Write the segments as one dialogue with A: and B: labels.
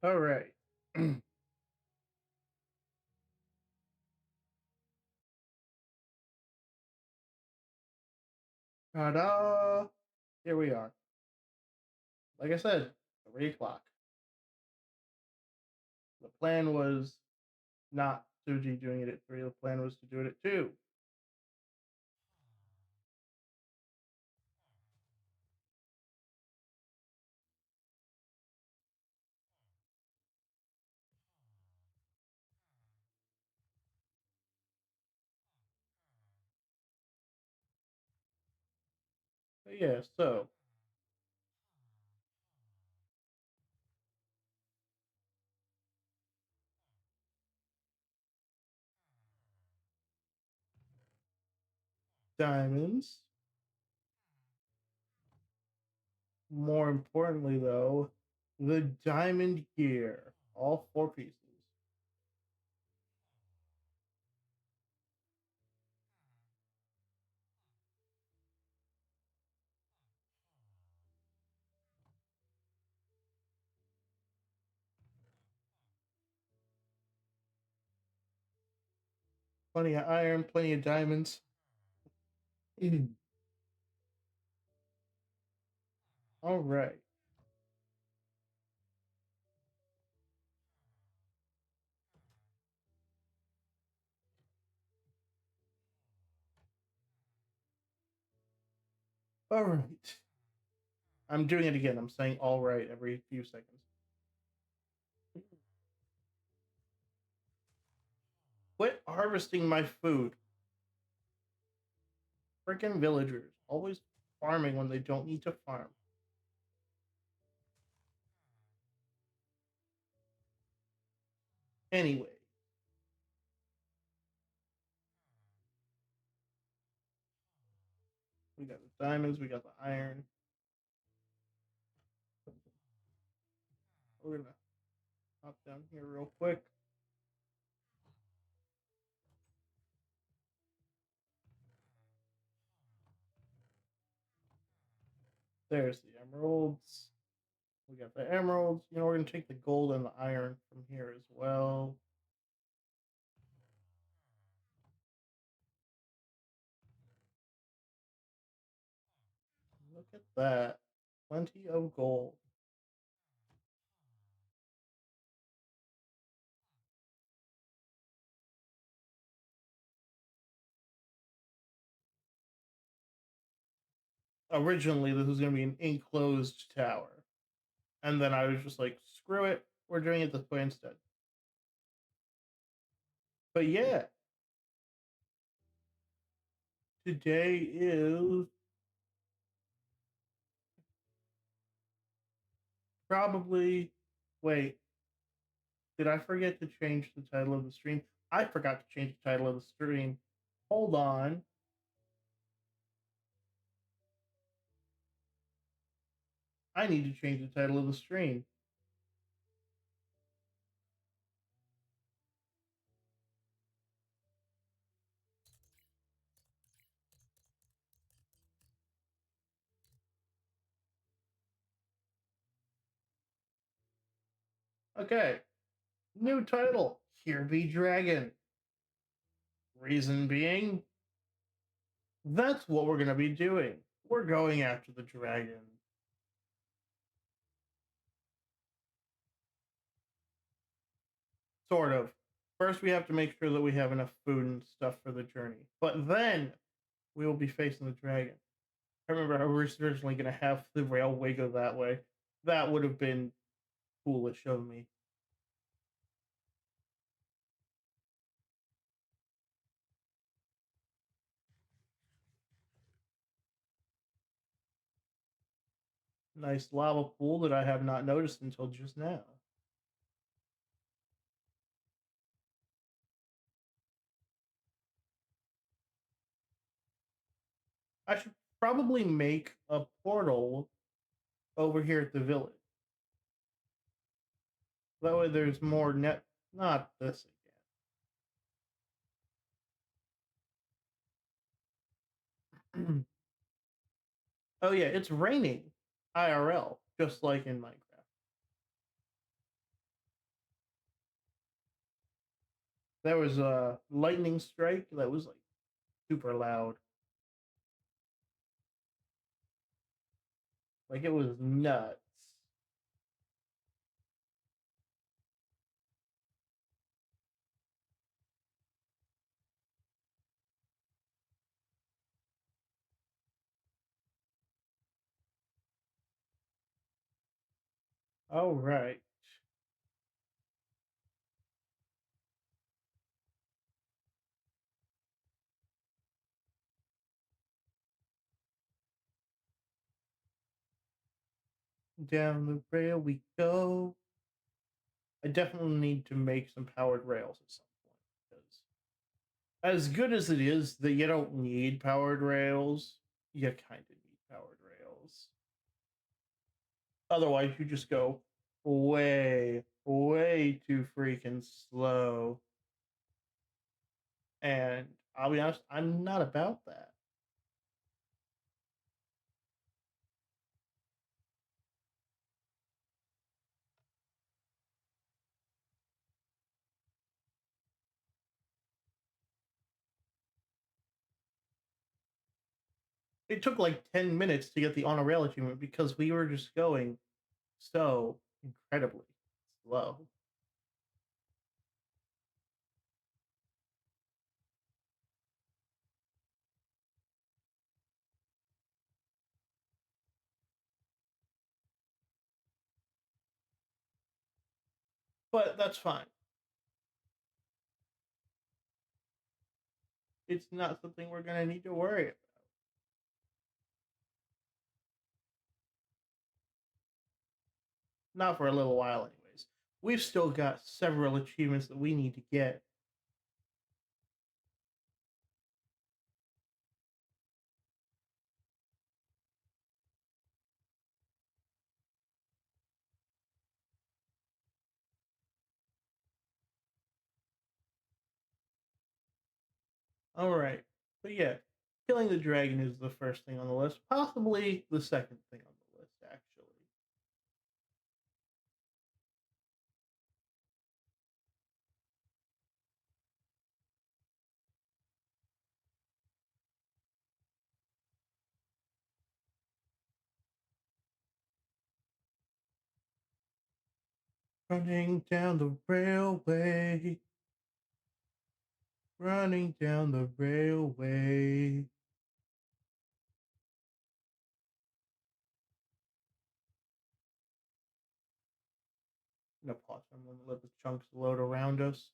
A: All right. Ta-da! Here we are. Like I said, 3 o'clock. The plan was not to be doing it at 3. The plan was to do it at 2. But yeah, so diamonds. More importantly, though, the diamond gear. All 4 pieces. Plenty of iron, plenty of diamonds. All right. All right. I'm doing it again. I'm saying all right every few seconds. Quit harvesting my food. Freaking villagers. Always farming when they don't need to farm. Anyway, we got the diamonds, we got the iron. We're gonna hop down here real quick. There's the emeralds. We got the emeralds. We're gonna take the gold and the iron from here as well. Look at that. Plenty of gold. Originally, this was gonna be an enclosed tower. And then I was just like, screw it. We're doing it this way instead. But yeah, today is probably. Wait, did I forget to change the title of the stream? I forgot to change the title of the stream. Hold on. I need to change the title of the stream. Okay. New title. Here be Dragon. Reason being, that's what we're going to be doing. We're going after the dragon. Sort of. First, we have to make sure that we have enough food and stuff for the journey. But then we will be facing the dragon. I remember I was originally going to have the railway go that way. That would have been foolish of me. Nice lava pool that I have not noticed until just now. I should probably make a portal over here at the village. That way there's more net. Not this again. Oh, yeah, it's raining IRL, just like in Minecraft. There was a lightning strike that was like super loud. Like it was nuts. All right. Down the rail we go. I definitely need to make some powered rails at some point because as good as it is that you don't need powered rails, you kind of need powered rails. Otherwise, you just go way, way too freaking slow. And I'll be honest, I'm not about that. It took like 10 minutes to get the on a rail achievement because we were just going so incredibly slow. But that's fine. It's not something we're going to need to worry about. Not for a little while, anyways. We've still got several achievements that we need to get. All right. But yeah, killing the dragon is the first thing on the list. Possibly the second thing on the list, actually. Running down the railway. Running down the railway. I'm gonna pause. I'm gonna let the chunks load around us.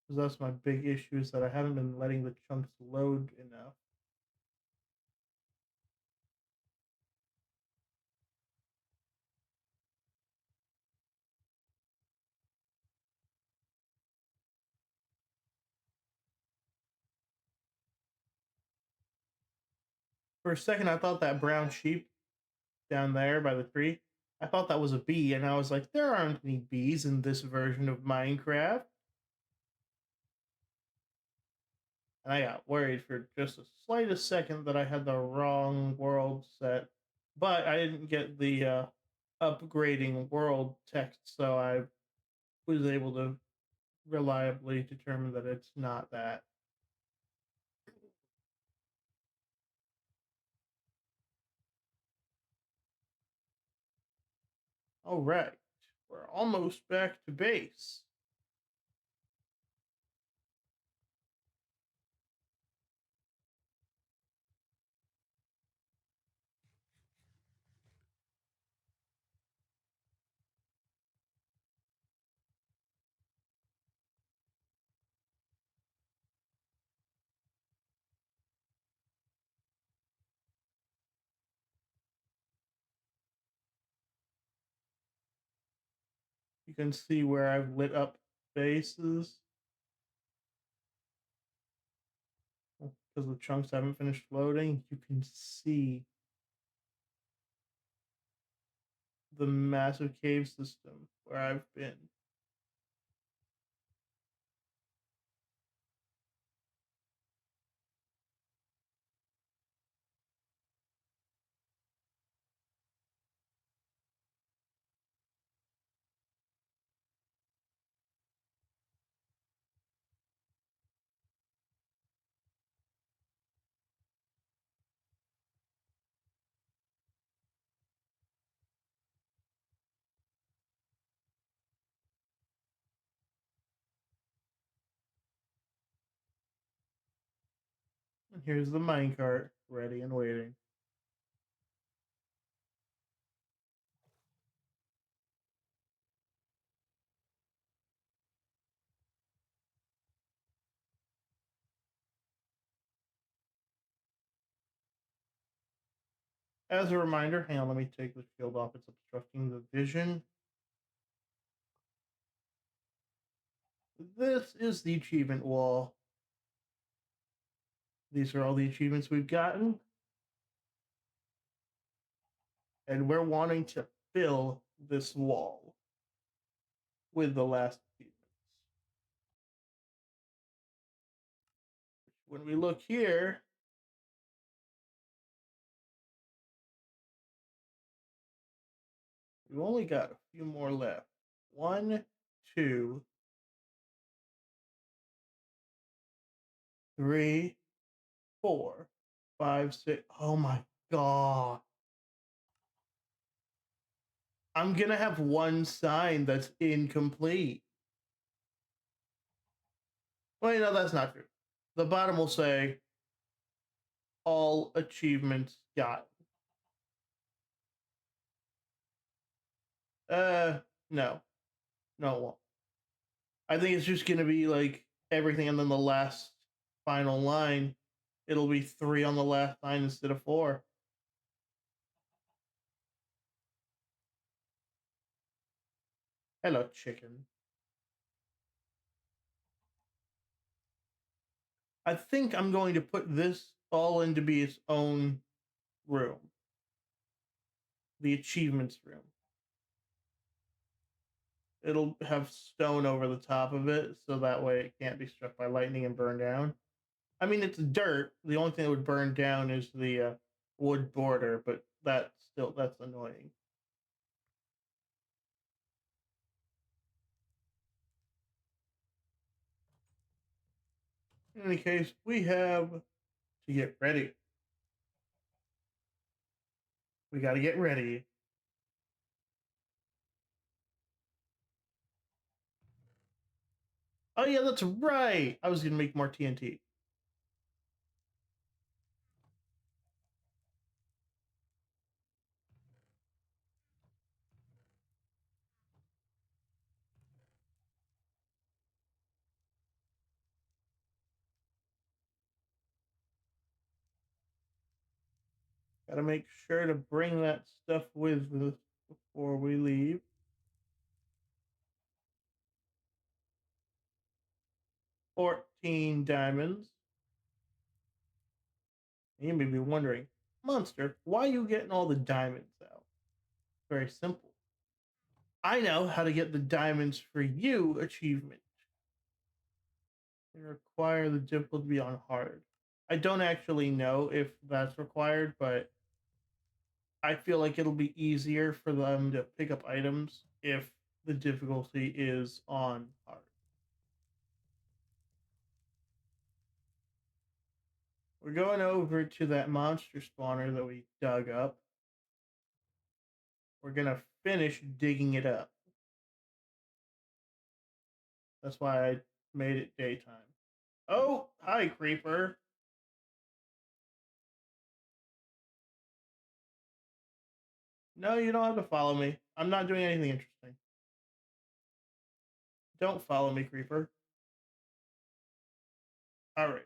A: Because that's my big issue is that I haven't been letting the chunks load enough. For a second, I thought that brown sheep down there by the tree, I thought that was a bee, and I was like, there aren't any bees in this version of Minecraft. And I got worried for just the slightest second that I had the wrong world set. But I didn't get the upgrading world text, so I was able to reliably determine that it's not that. All right, we're almost back to base. You can see where I've lit up bases because the chunks haven't finished loading. You can see the massive cave system where I've been. Here's the minecart, ready and waiting. As a reminder, hang on, let me take the shield off. It's obstructing the vision. This is the achievement wall. These are all the achievements we've gotten. And we're wanting to fill this wall with the last achievements. When we look here, we've only got a few more left. 1, 2, 3, 4, 5, 6. Oh my god. I'm gonna have one sign that's incomplete. Wait, no, that's not true. The bottom will say all achievements got. No. No, it won't. I think it's just gonna be like everything and then the last final line. It'll be 3 on the last line instead of 4. Hello, chicken. I think I'm going to put this all in to be its own room. The achievements room. It'll have stone over the top of it, so that way it can't be struck by lightning and burned down. I mean, it's dirt. The only thing that would burn down is the wood border, but that's annoying. In any case, we have to get ready. We got to get ready. Oh yeah, that's right. I was gonna make more TNT. Got to make sure to bring that stuff with us before we leave. 14 diamonds. And you may be wondering, Monster, why are you getting all the diamonds out? Very simple. I know how to get the diamonds for you achievement. They require the difficulty to be on hard. I don't actually know if that's required, but I feel like it'll be easier for them to pick up items if the difficulty is on hard. We're going over to that monster spawner that we dug up. We're going to finish digging it up. That's why I made it daytime. Oh, hi, creeper. No, you don't have to follow me. I'm not doing anything interesting. Don't follow me, creeper. All right.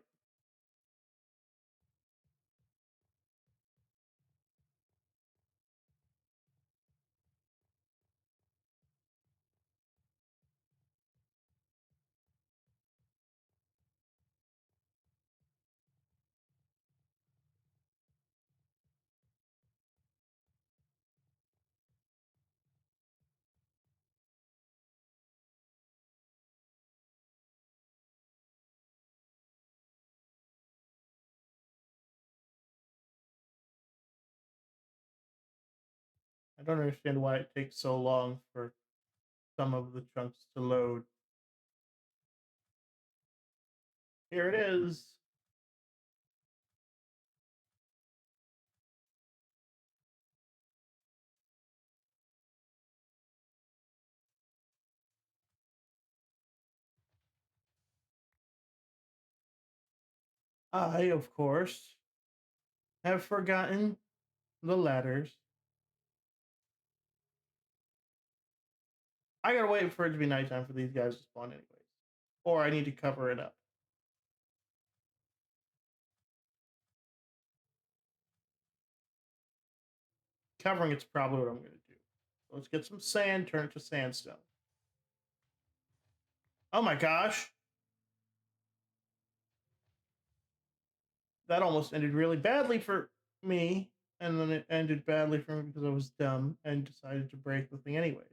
A: I don't understand why it takes so long for some of the chunks to load. Here it is. I, of course, have forgotten the ladders. I gotta wait for it to be nighttime for these guys to spawn anyways. Or I need to cover it up. Covering it's probably what I'm gonna do. Let's get some sand, turn it to sandstone. Oh my gosh! That almost ended really badly for me, and then it ended badly for me because I was dumb and decided to break the thing anyways.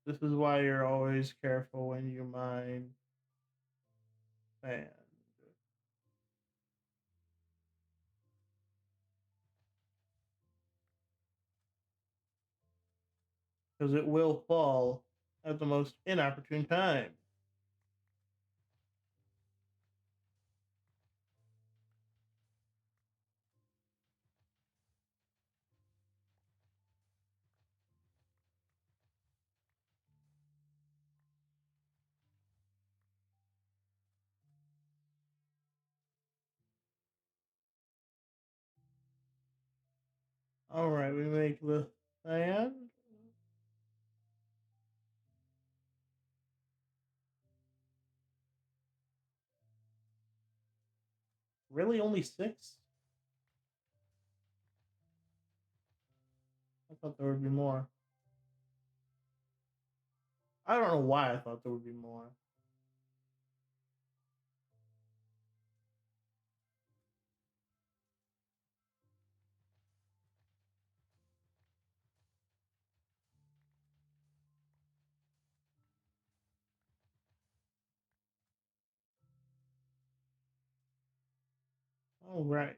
A: This is why you're always careful when you mine sand. Because it will fall at the most inopportune time. Alright, we make the sand. Really, only 6? I thought there would be more. I don't know why I thought there would be more. Alright.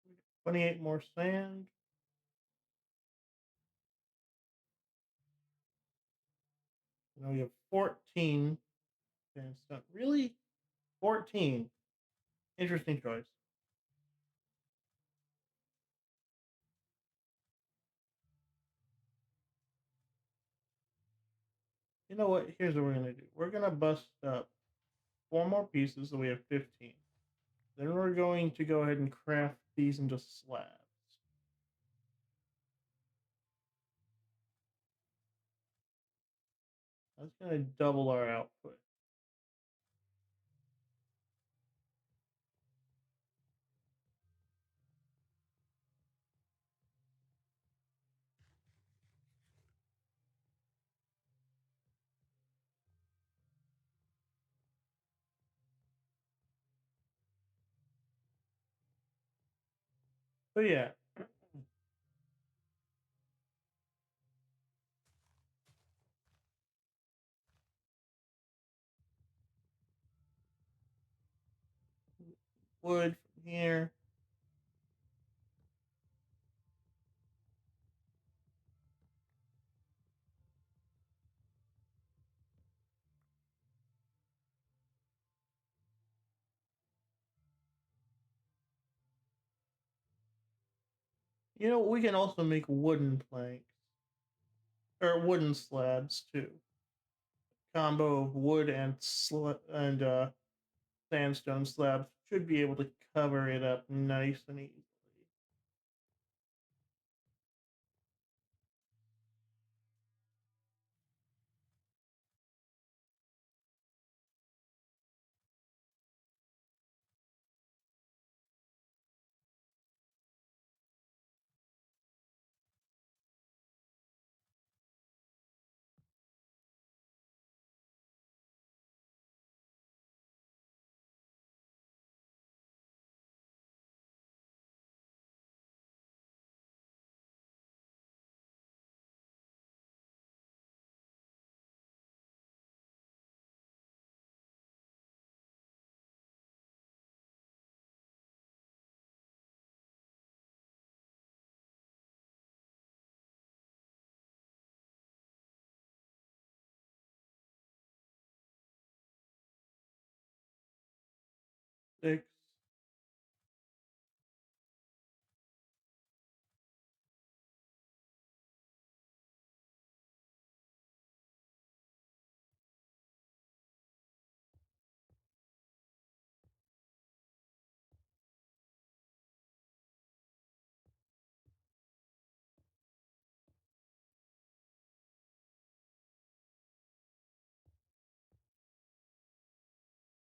A: We got 28 more sand. Now we have 14 sandstone. Really? 14. Interesting choice. You know what? Here's what we're gonna do. We're gonna bust up 4 more pieces, so we have 15. Then we're going to go ahead and craft these into slabs. That's gonna double our output. So yeah, wood from here. You know, we can also make wooden planks or wooden slabs too. Combo of wood and sandstone slabs should be able to cover it up nice and easily. Six.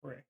A: Frick.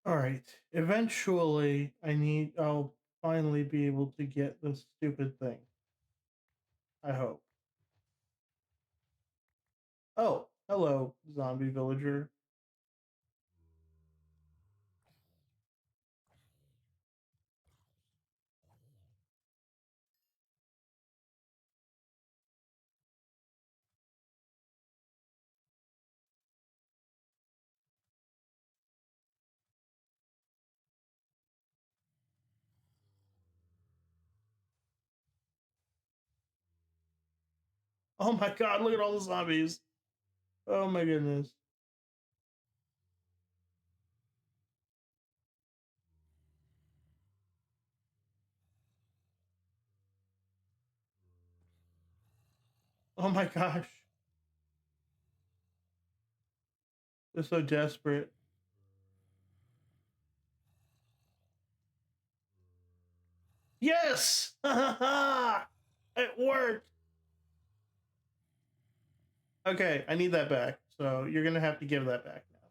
A: All right. Eventually, I'll finally be able to get this stupid thing. I hope. Oh, hello, zombie villager. Oh my god, look at all the zombies. Oh my goodness. Oh my gosh. They're so desperate. Yes! It worked. Okay, I need that back. So you're gonna have to give that back now.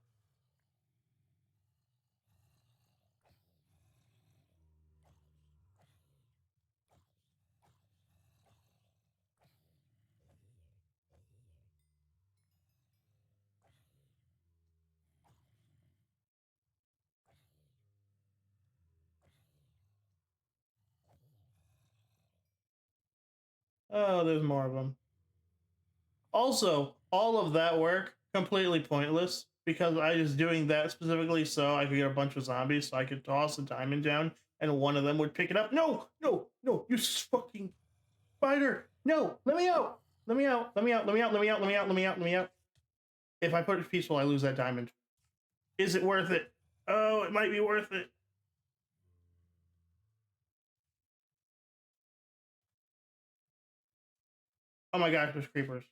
A: Oh, there's more of them. Also, all of that work completely pointless because I was doing that specifically so I could get a bunch of zombies so I could toss a diamond down and one of them would pick it up. No, no, no, you fucking spider. No, let me out. Let me out. Let me out. Let me out. Let me out. Let me out. Let me out. Let me out. If I put it peaceful, I lose that diamond. Is it worth it? Oh, it might be worth it. Oh my gosh, there's creepers.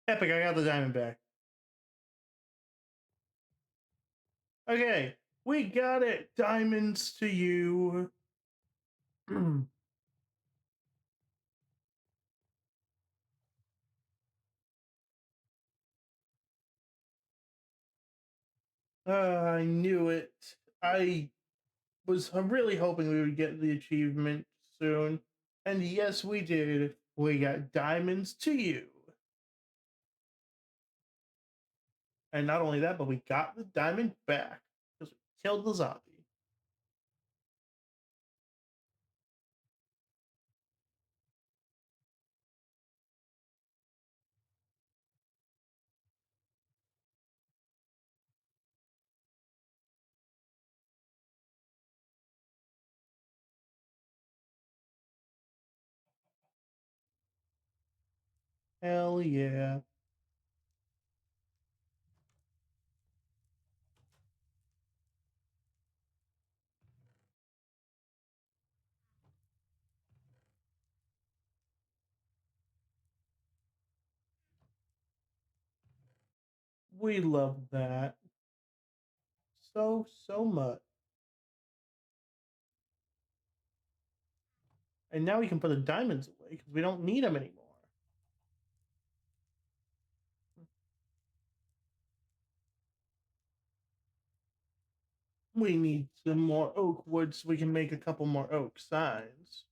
A: Epic, I got the diamond back. Okay, we got it. Diamonds to you. I knew it. I was really hoping we would get the achievement soon. And yes, we did. We got diamonds to you. And not only that, but we got the diamond back because we killed the zombie. Hell yeah. We love that so, so much. And now we can put the diamonds away because we don't need them anymore. We need some more oak wood so we can make a couple more oak signs.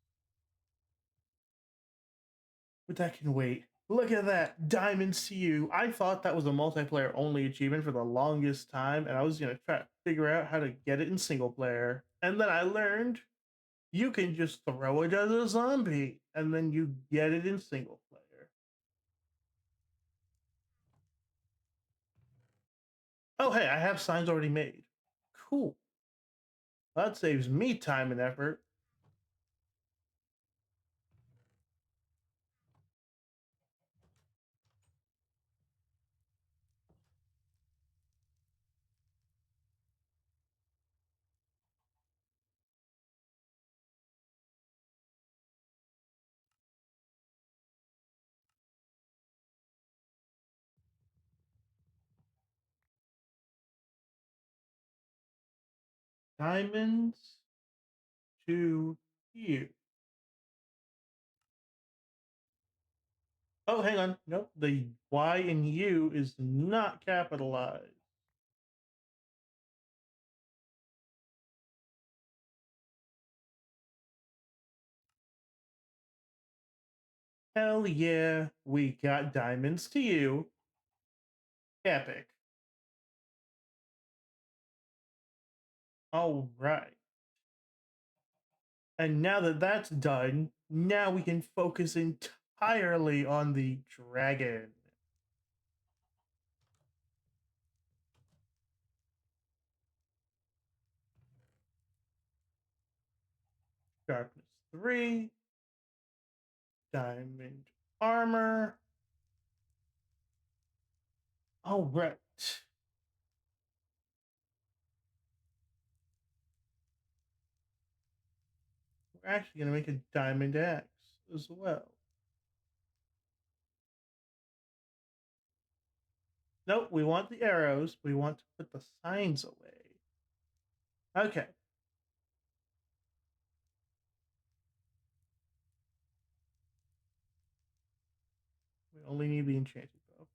A: But that can wait. Look at that. Diamonds to you. I thought that was a multiplayer only achievement for the longest time, and I was going to try to figure out how to get it in single player. And then I learned you can just throw it as a zombie, and then you get it in single player. Oh, hey, I have signs already made. Cool. That saves me time and effort. Diamonds to you. Oh, hang on. Nope. The Y in U is not capitalized. Hell yeah, we got diamonds to you. Epic. All right. And now that that's done, now we can focus entirely on the dragon. Darkness 3, diamond armor. All right. We're actually going to make a diamond axe as well. Nope, we want the arrows. We want to put the signs away. Okay. We only need the enchanted bow.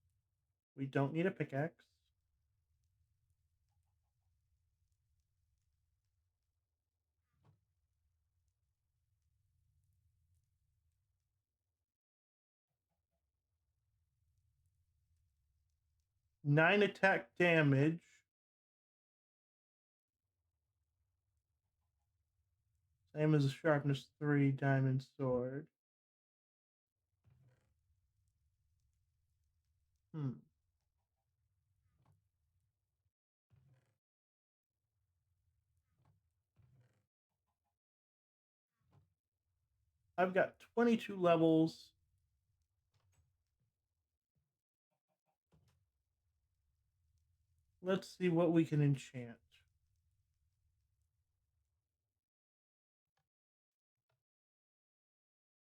A: We don't need a pickaxe. Nine attack damage. Same as a sharpness 3 diamond sword. I've got 22 levels. Let's see what we can enchant.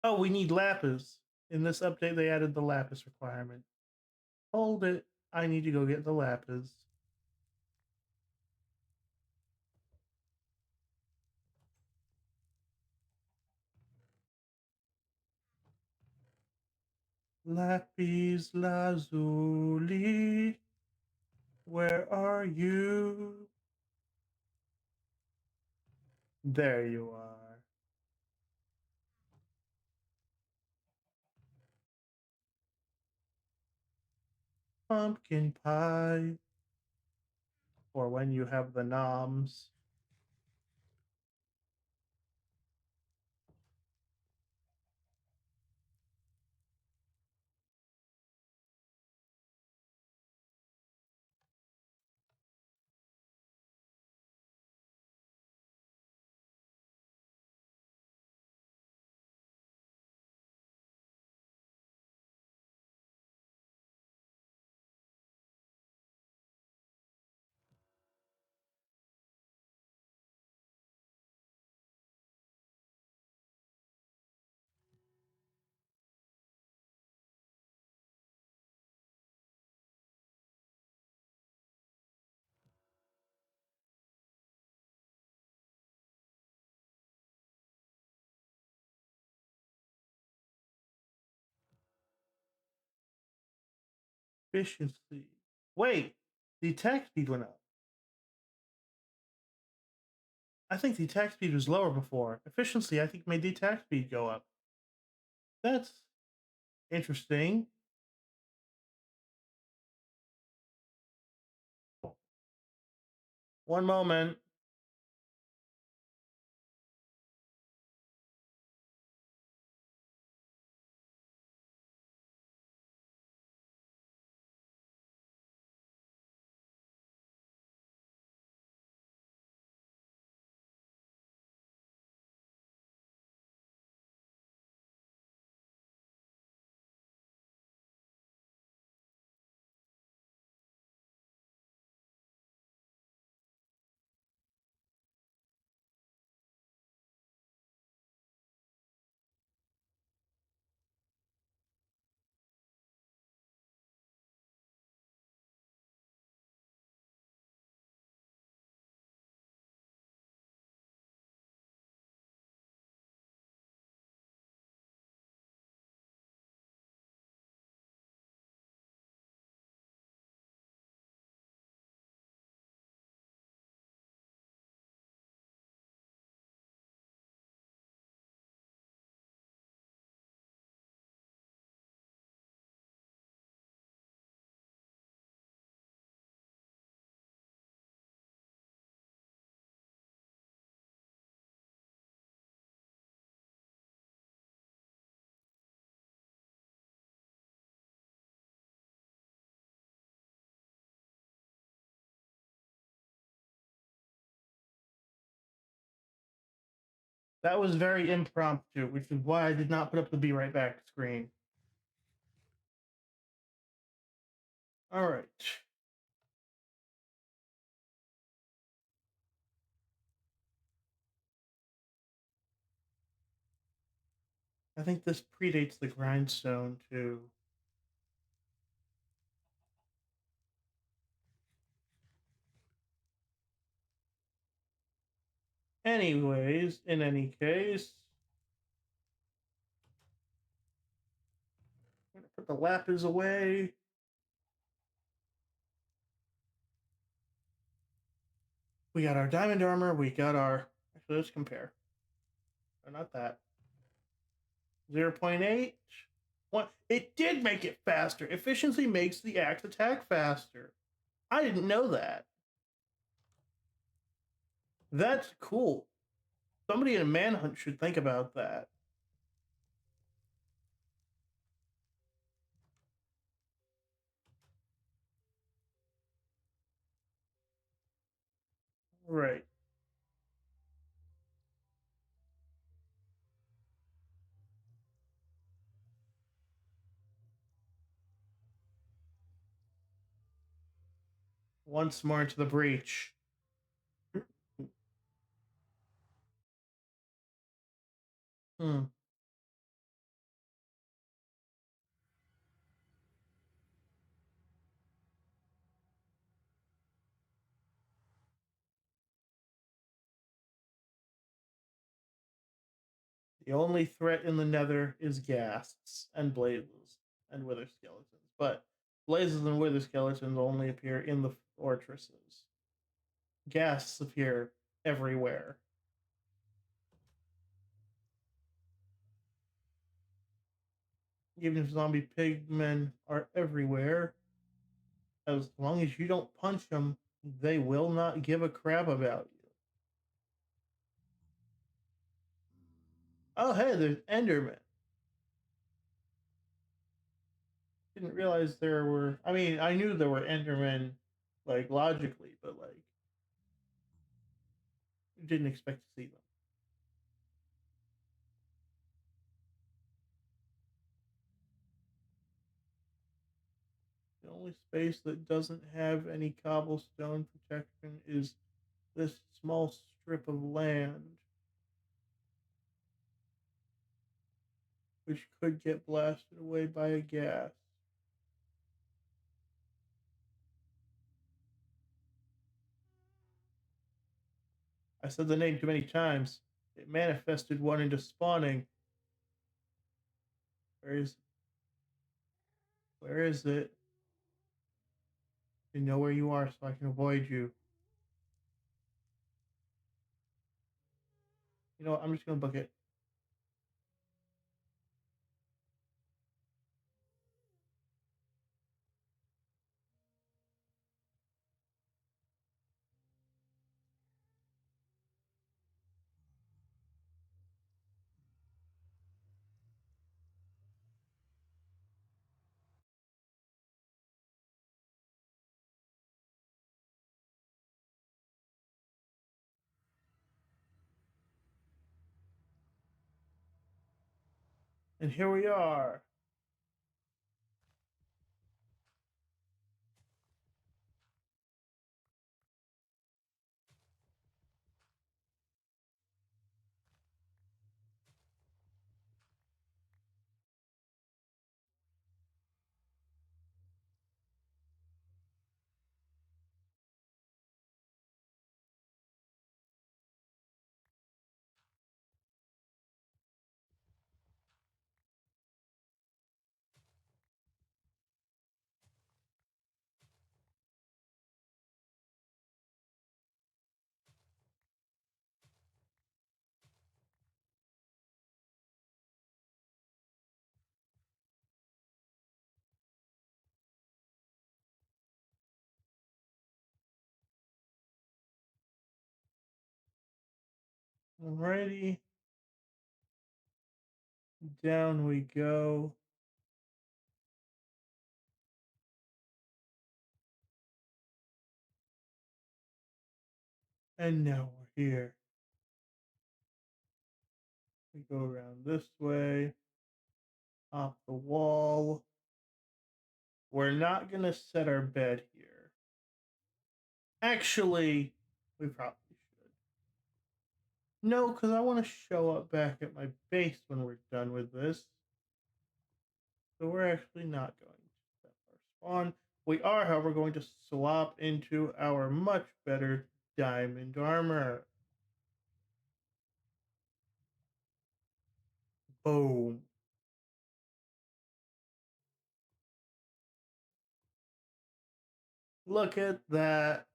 A: Oh, we need lapis. In this update, they added the lapis requirement. Hold it. I need to go get the lapis. Lapis lazuli. Where are you? There you are. Pumpkin pie. Or when you have the noms. Efficiency. Wait, the attack speed went up. I think the attack speed was lower before. Efficiency, I think, made the attack speed go up. That's interesting. One moment. That was very impromptu, which is why I did not put up the be right back screen. All right. I think this predates the grindstone too. Anyways, in any case, I'm gonna put the lapis away. We got our diamond armor. We got our. Actually, let's compare. No, not that. 0.8. What? It did make it faster. Efficiency makes the axe attack faster. I didn't know that. That's cool. Somebody in a manhunt should think about that. Right. Once more into the breach. Hmm. The only threat in the nether is ghasts and blazes and wither skeletons. But blazes and wither skeletons only appear in the fortresses. Ghasts appear everywhere. Even if zombie pigmen are everywhere, as long as you don't punch them, they will not give a crap about you. Oh, hey, there's Enderman. Didn't realize there were. I mean, I knew there were Endermen, like logically, but like didn't expect to see them. The only space that doesn't have any cobblestone protection is this small strip of land, which could get blasted away by a gas. I said the name too many times. It manifested one into spawning. Where is where is it? You know where you are so I can avoid you. You know what? I'm just gonna book it. And here we are. Alrighty. Down we go. And now we're here. We go around this way, off the wall. We're not gonna set our bed here. Actually, we probably should. No, because I want to show up back at my base when we're done with this. So we're actually not going to set our spawn. We are, however, going to swap into our much better diamond armor. Boom. Look at that.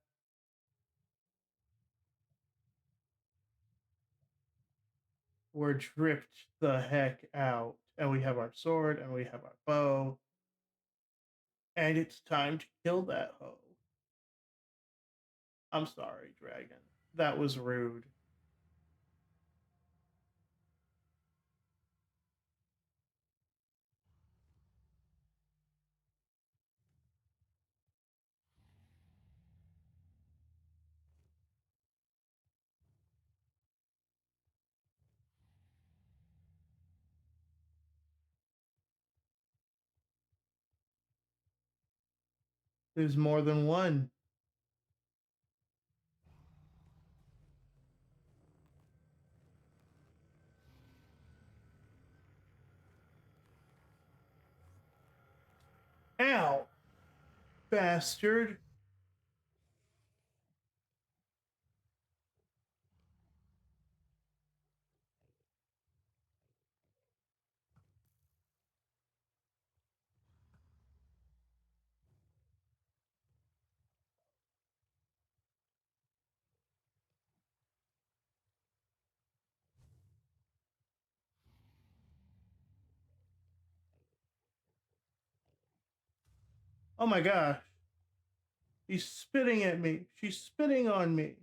A: We're dripped the heck out. And we have our sword and we have our bow. And it's time to kill that hoe. I'm sorry, dragon. That was rude. There's more than one. Ow, bastard. Oh my gosh. She's spitting at me. She's spitting on me.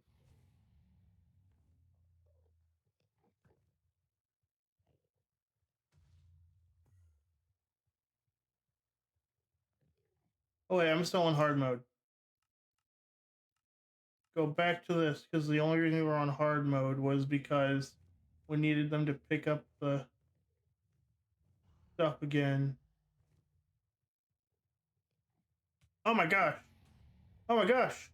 A: Oh wait, I'm still on hard mode. Go back to this, because the only reason we were on hard mode was because we needed them to pick up the stuff again. Oh my gosh. Oh my gosh.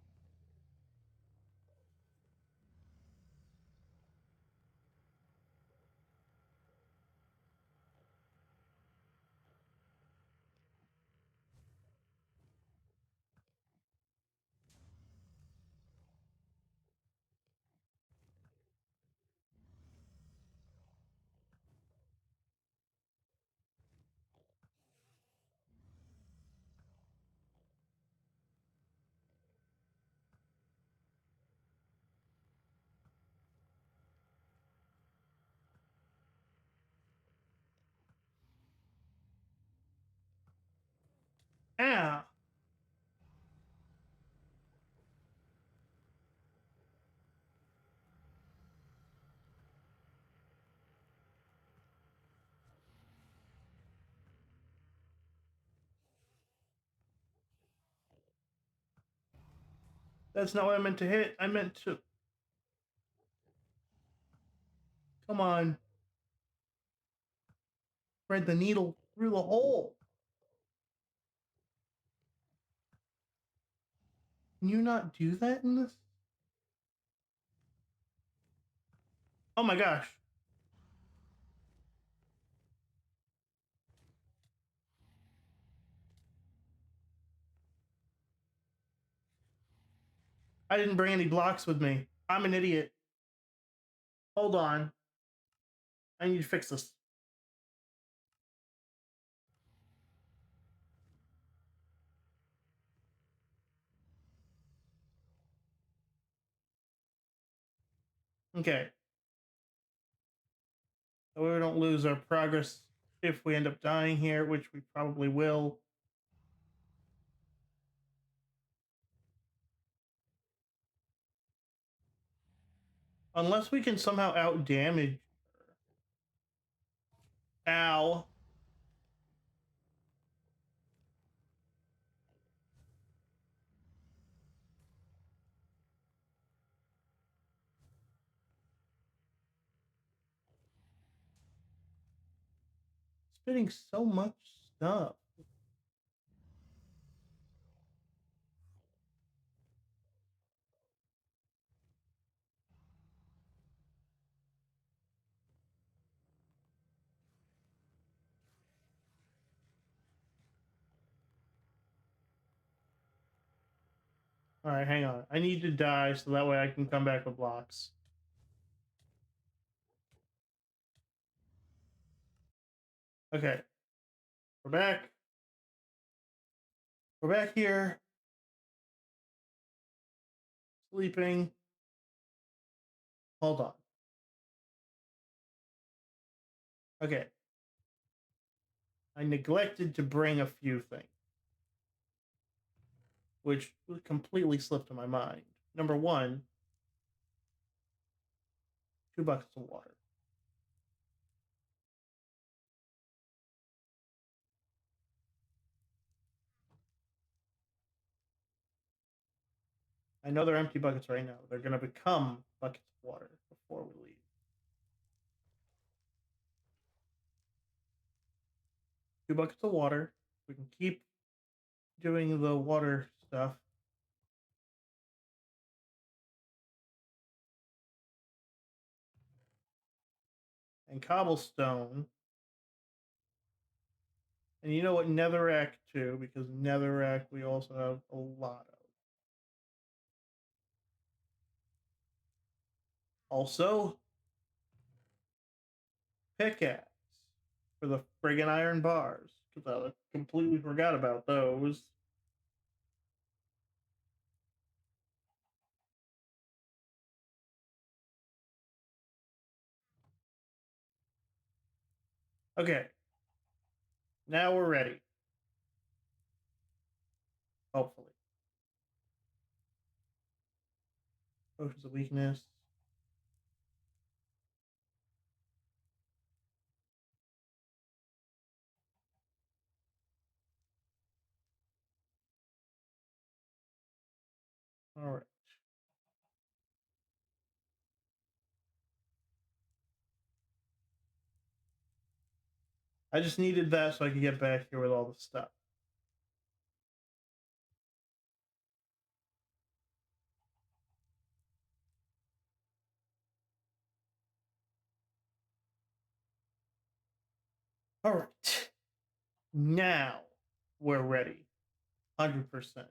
A: Ah. That's not what I meant to hit. I meant to. Come on. Thread the needle through the hole. Can you not do that in this? Oh my gosh. I didn't bring any blocks with me. I'm an idiot. Hold on. I need to fix this. Okay. So we don't lose our progress if we end up dying here, which we probably will. Unless we can somehow out damage. Ow. Spitting so much stuff. All right, hang on. I need to die so that way I can come back with blocks. Okay, we're back. We're back here, sleeping. Hold on. Okay. I neglected to bring a few things, which completely slipped my mind. Number one, 2 buckets of water. I know they're empty buckets right now. They're going to become buckets of water before we leave. 2 buckets of water. We can keep doing the water stuff. And cobblestone. And you know what? Netherrack too, because netherrack we also have a lot of. Also, pickaxe for the friggin' iron bars, because I completely forgot about those. Okay, now we're ready. Hopefully. Potions of weakness. All right. I just needed that so I could get back here with all the stuff. All right. Now we're ready. 100%.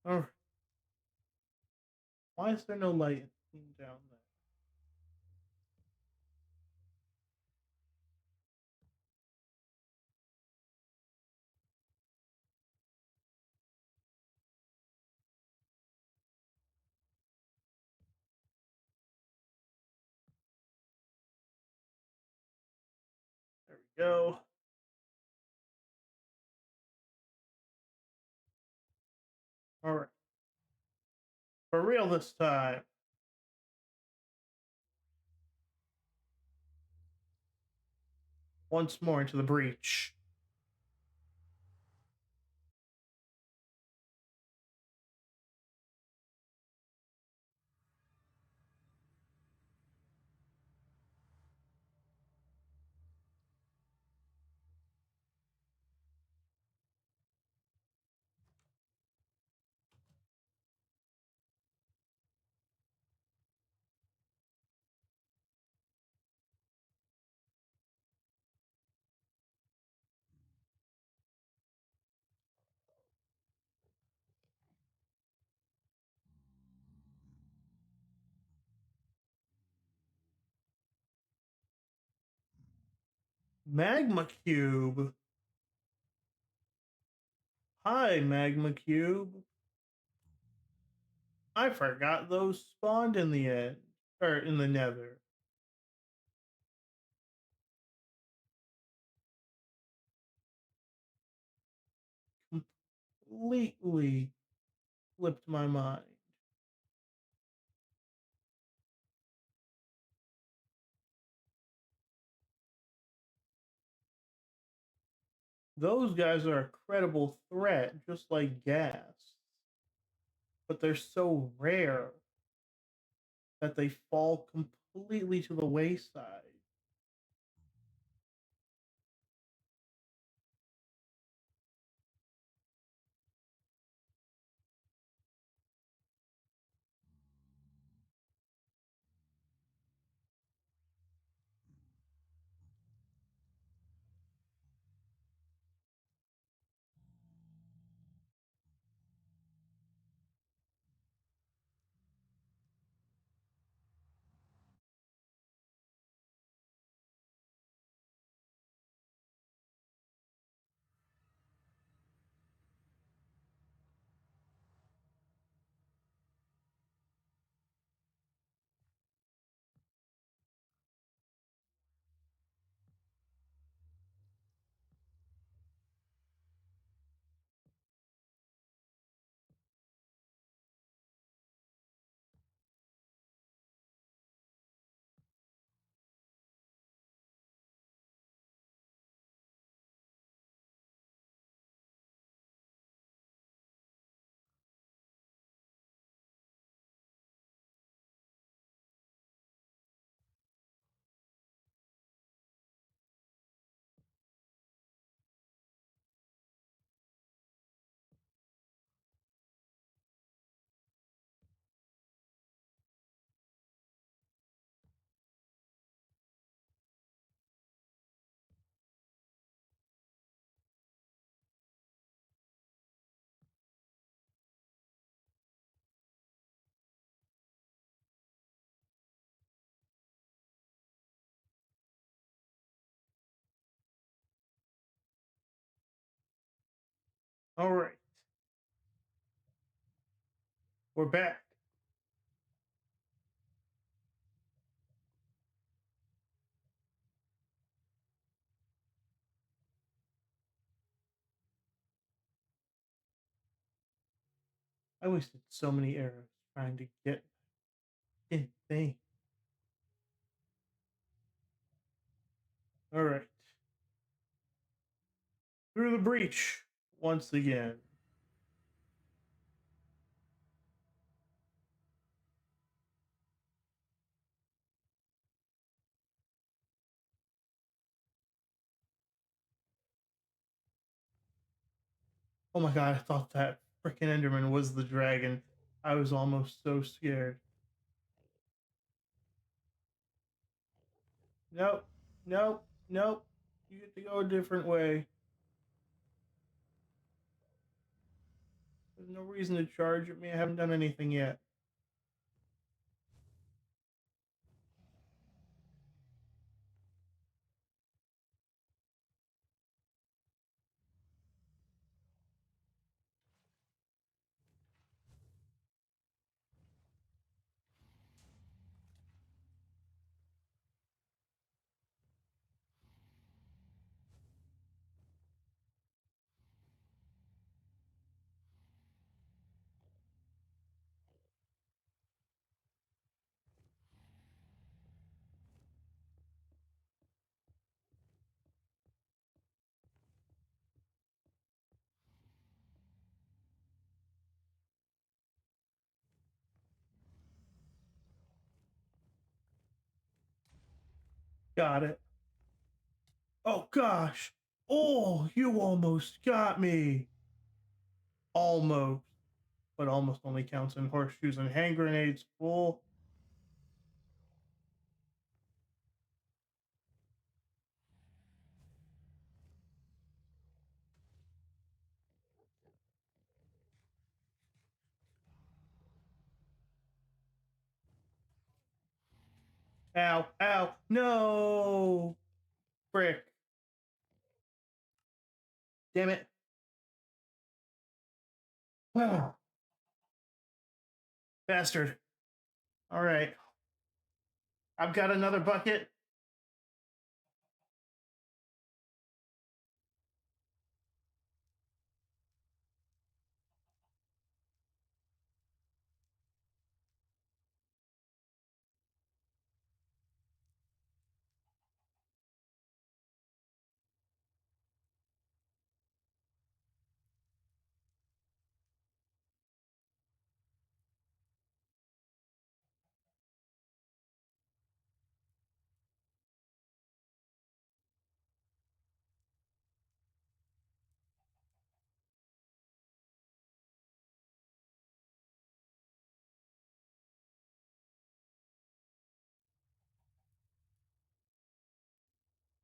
A: All right. Why is there no light down there? There we go. All right. For real this time. Once more into the breach. Magma cube. Hi, magma cube. I forgot those spawned in the end, or in the nether. Completely flipped my mind. Those guys are a credible threat, just like gas, but they're so rare that they fall completely to the wayside. All right, we're back. I wasted so many arrows trying to get in thing. All right, through the breach once again. Oh my god, I thought that freaking Enderman was the dragon. I was almost so scared. Nope, nope, nope. You get to go a different way. There's no reason to charge at me. I haven't done anything yet. Got it. Oh gosh. Oh, you almost got me. Almost. But almost only counts in horseshoes and hand grenades. Full. Ow, ow. No. Frick. Damn it. Bastard. All right. I've got another bucket.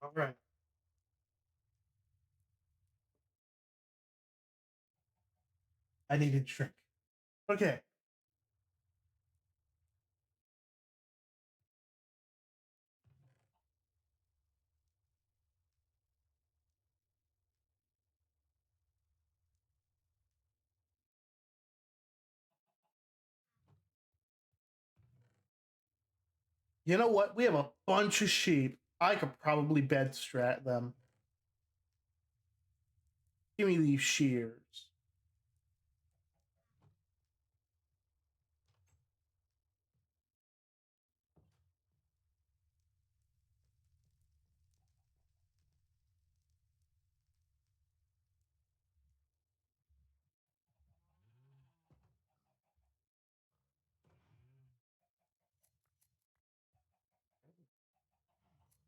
A: All right. I needed shrink. Okay. You know what? We have a bunch of sheep. I could probably bed strat them. Give me these shears.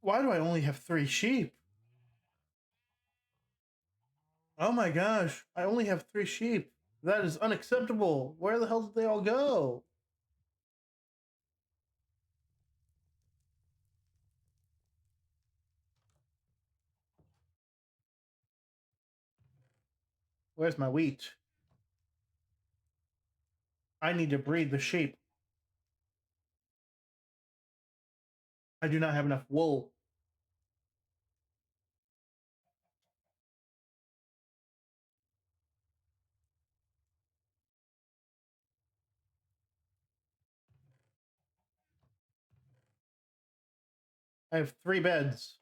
A: Why do I only have 3 sheep? Oh my gosh, I only have 3 sheep. That is unacceptable. Where the hell did they all go? Where's my wheat? I need to breed the sheep. I do not have enough wool. I have 3 beds.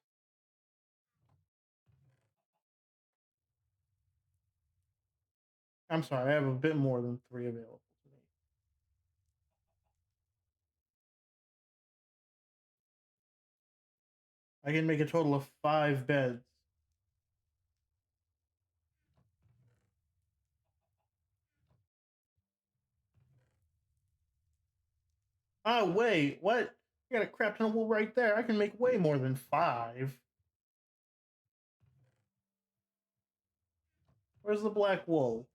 A: I'm sorry, I have a bit more than 3 available to me. I can make a total of 5 beds. Oh, wait, what? I got a crap ton of wool right there. I can make way more than 5. Where's the black wool?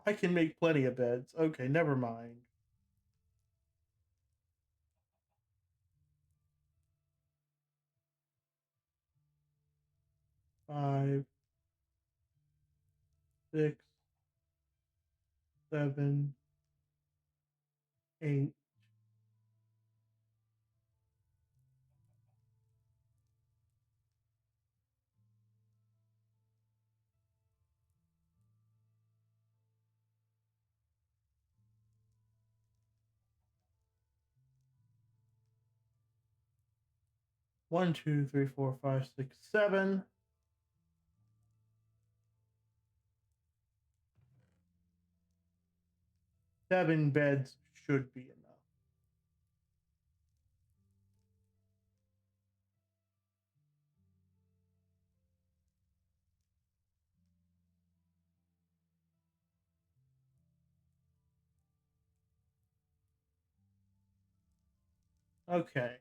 A: I can make plenty of beds. Okay, never mind. 5, 6, 7, 8. One, two, three, four, five, six, 7. 7 beds should be enough. Okay.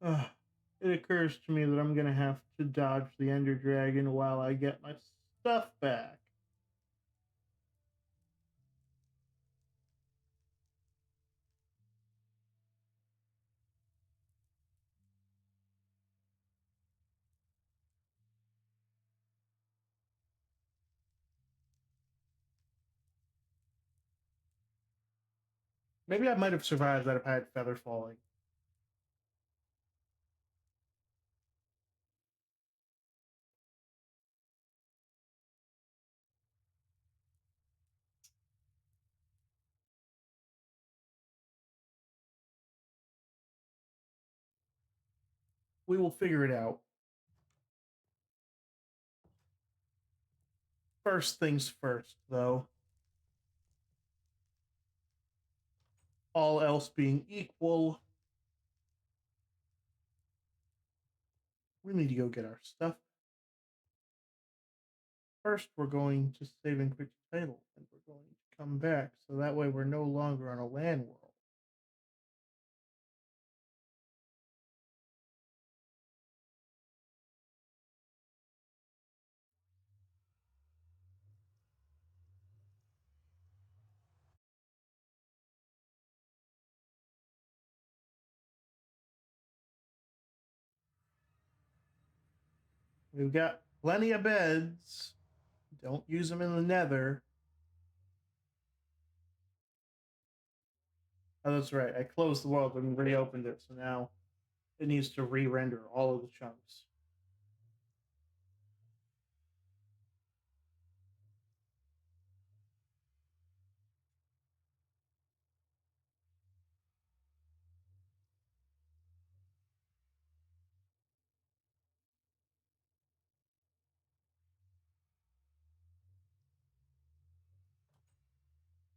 A: Uh, it occurs to me that I'm gonna have to dodge the Ender Dragon while I get my stuff back. Maybe I might have survived that if I had feather falling. We will figure it out. First things first, though. All else being equal, we need to go get our stuff. First, we're going to save and quit the title, and we're going to come back, so that way we're no longer on a land world. We've got plenty of beds. Don't use them in the nether. Oh, that's right. I closed the world and reopened it, so now it needs to re-render all of the chunks.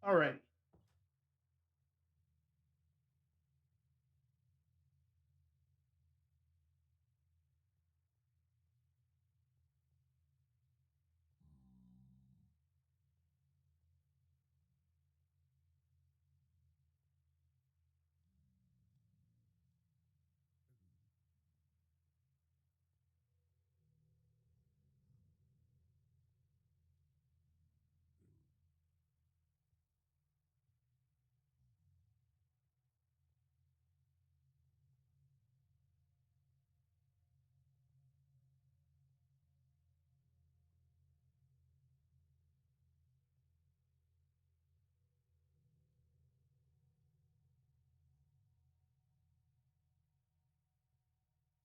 A: All right.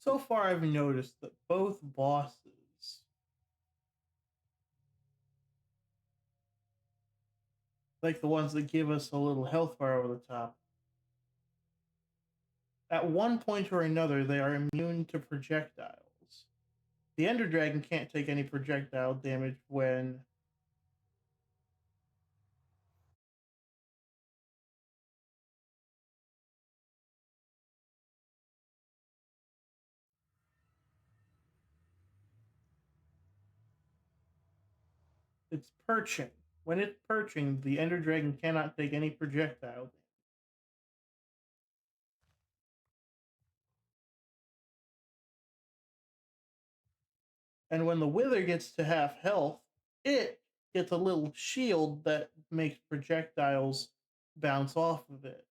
A: So far, I've noticed that both bosses, like the ones that give us a little health bar over the top, at one point or another, they are immune to projectiles. The Ender Dragon can't take any projectile damage when it's perching. When it's perching, the Ender Dragon cannot take any projectile damage. And when the Wither gets to half health, it gets a little shield that makes projectiles bounce off of it.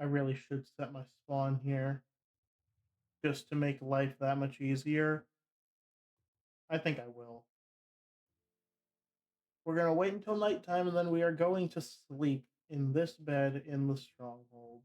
A: I really should set my spawn here just to make life that much easier. I think I will. We're going to wait until nighttime and then we are going to sleep in this bed in the stronghold.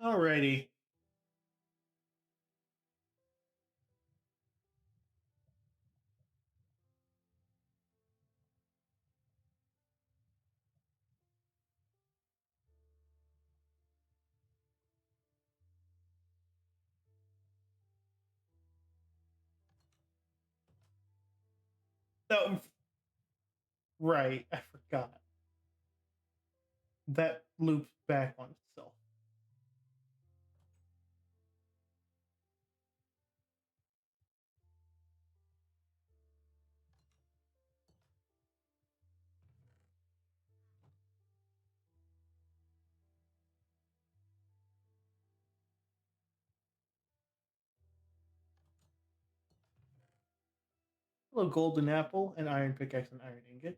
A: Alrighty. Oh, right. I forgot. That loops back on itself. Hello, golden apple, and iron pickaxe and iron ingot.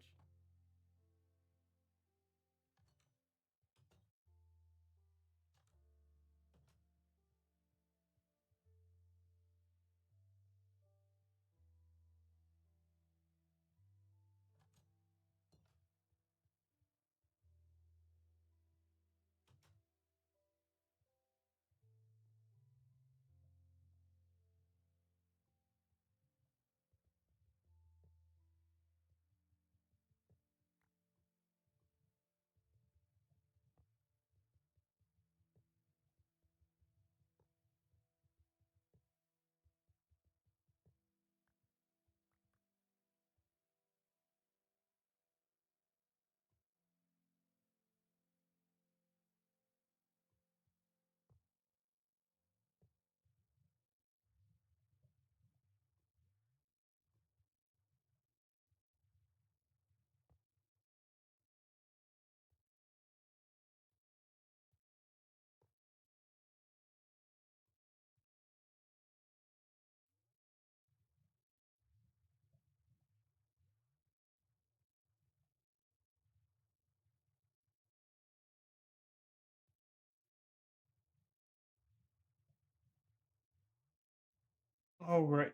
A: All right.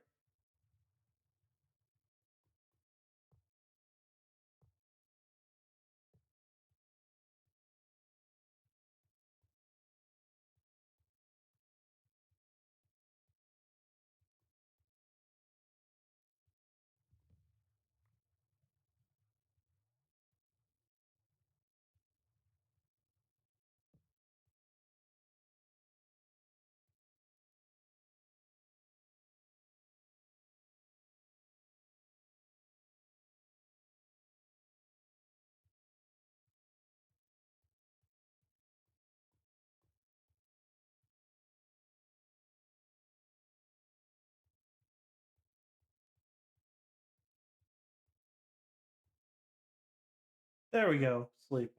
A: There we go. Sleeping.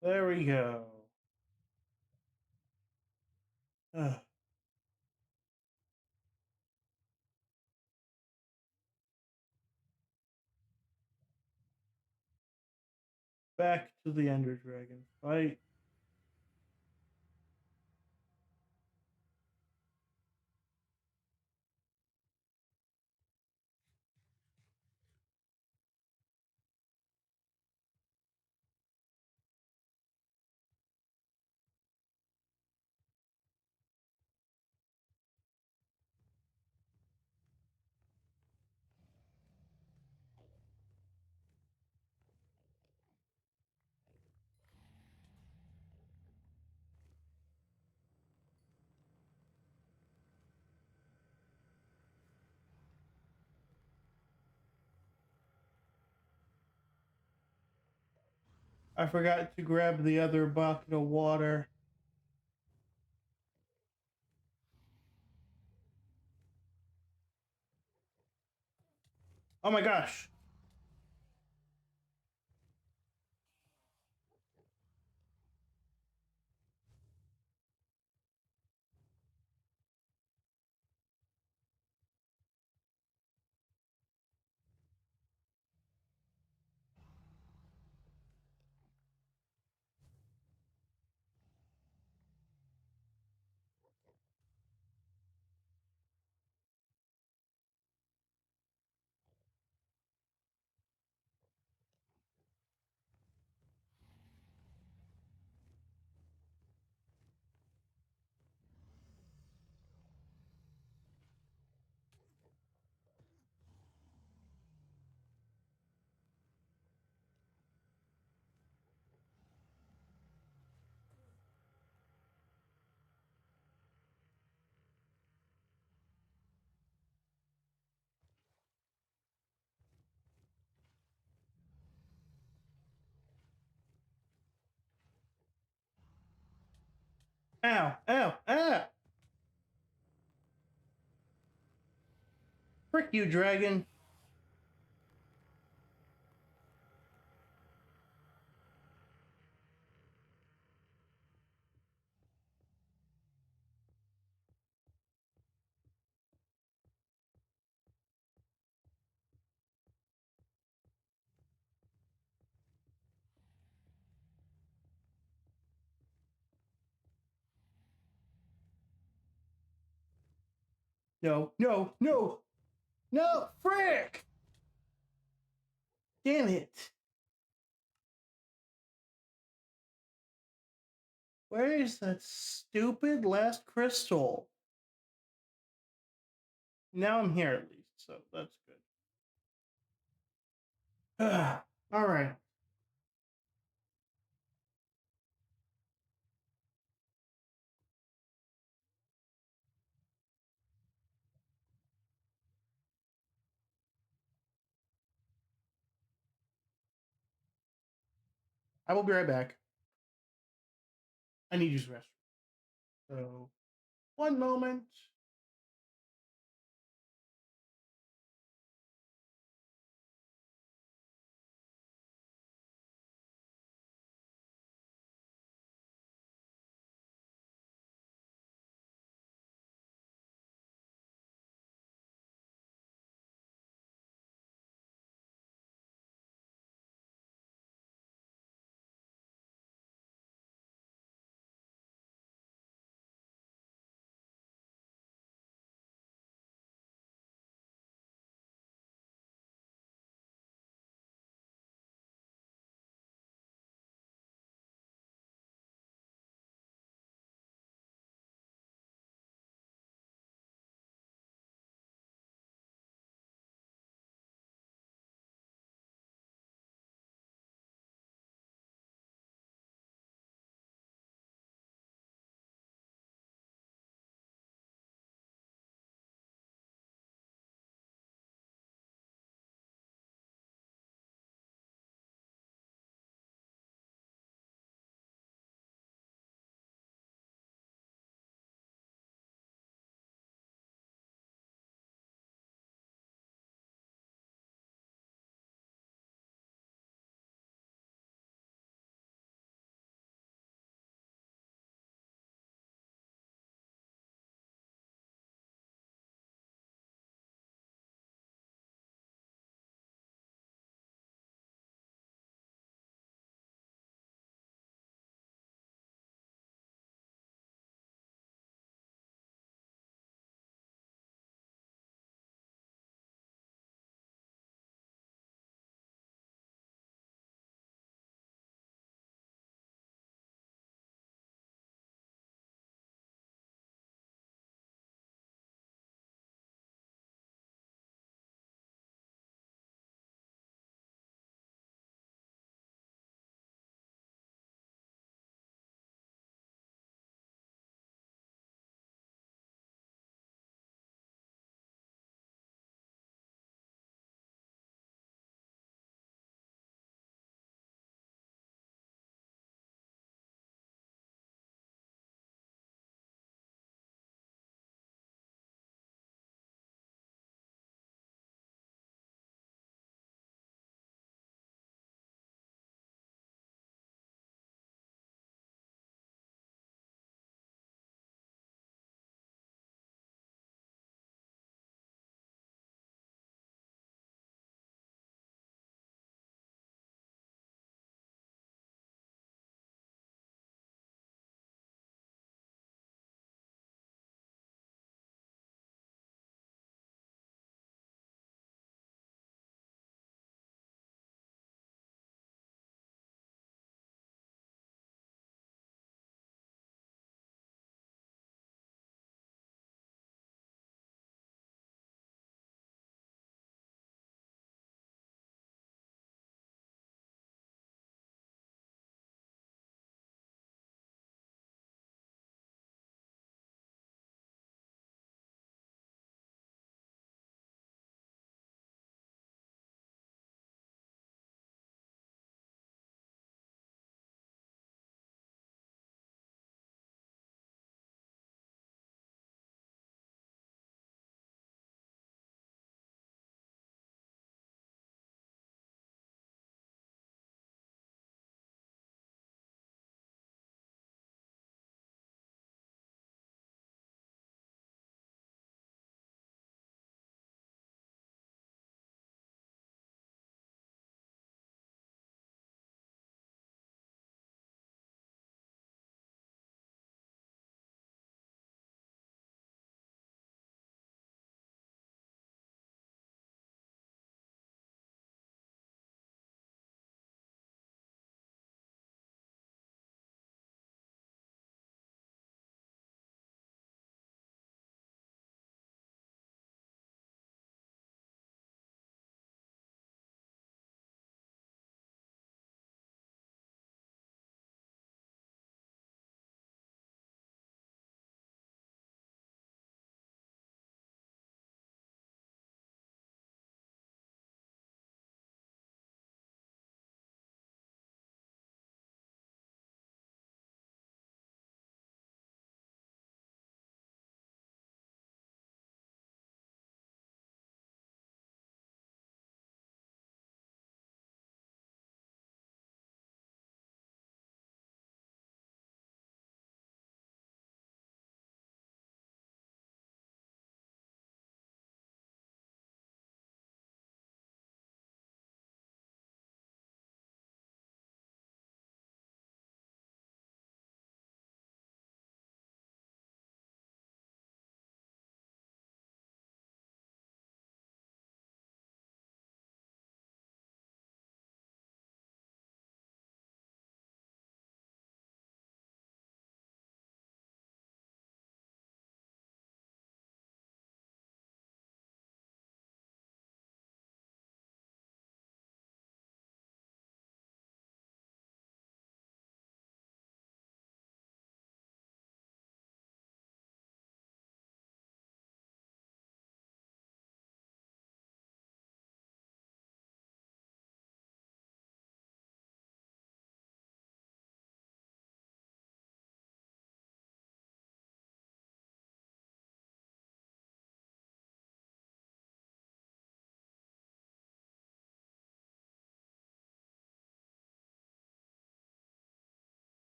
A: There we go. Ugh. Back to the Ender Dragon fight. I forgot to grab the other bucket of water. Oh my gosh. Ow, ow, ow. Frick you, dragon. No, no, no, no, frick! Damn it. Where is that stupid last crystal? Now I'm here at least, so that's good. All right. I will be right back. I need to use the restroom. So, one moment.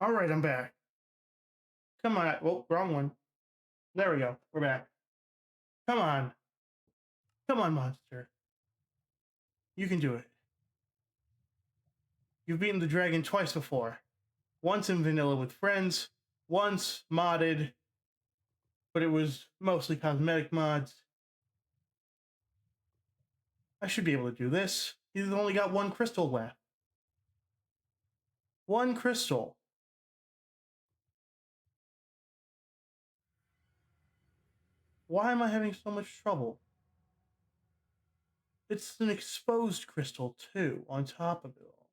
A: All right, I'm back. Come on. Oh, wrong one. There we go. We're back. Come on. Come on, monster. You can do it. You've beaten the dragon twice before. Once in vanilla with friends, once modded, but it was mostly cosmetic mods. I should be able to do this. He's only got one crystal left. One crystal. Why am I having so much trouble? It's an exposed crystal, too, on top of it all.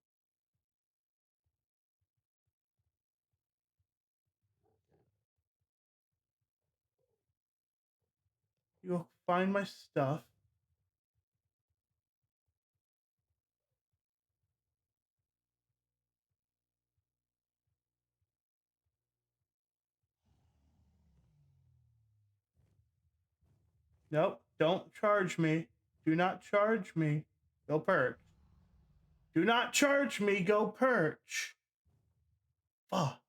A: You'll find my stuff. Nope, don't charge me. Do not charge me. Go perch. Do not charge me. Go perch. Fuck.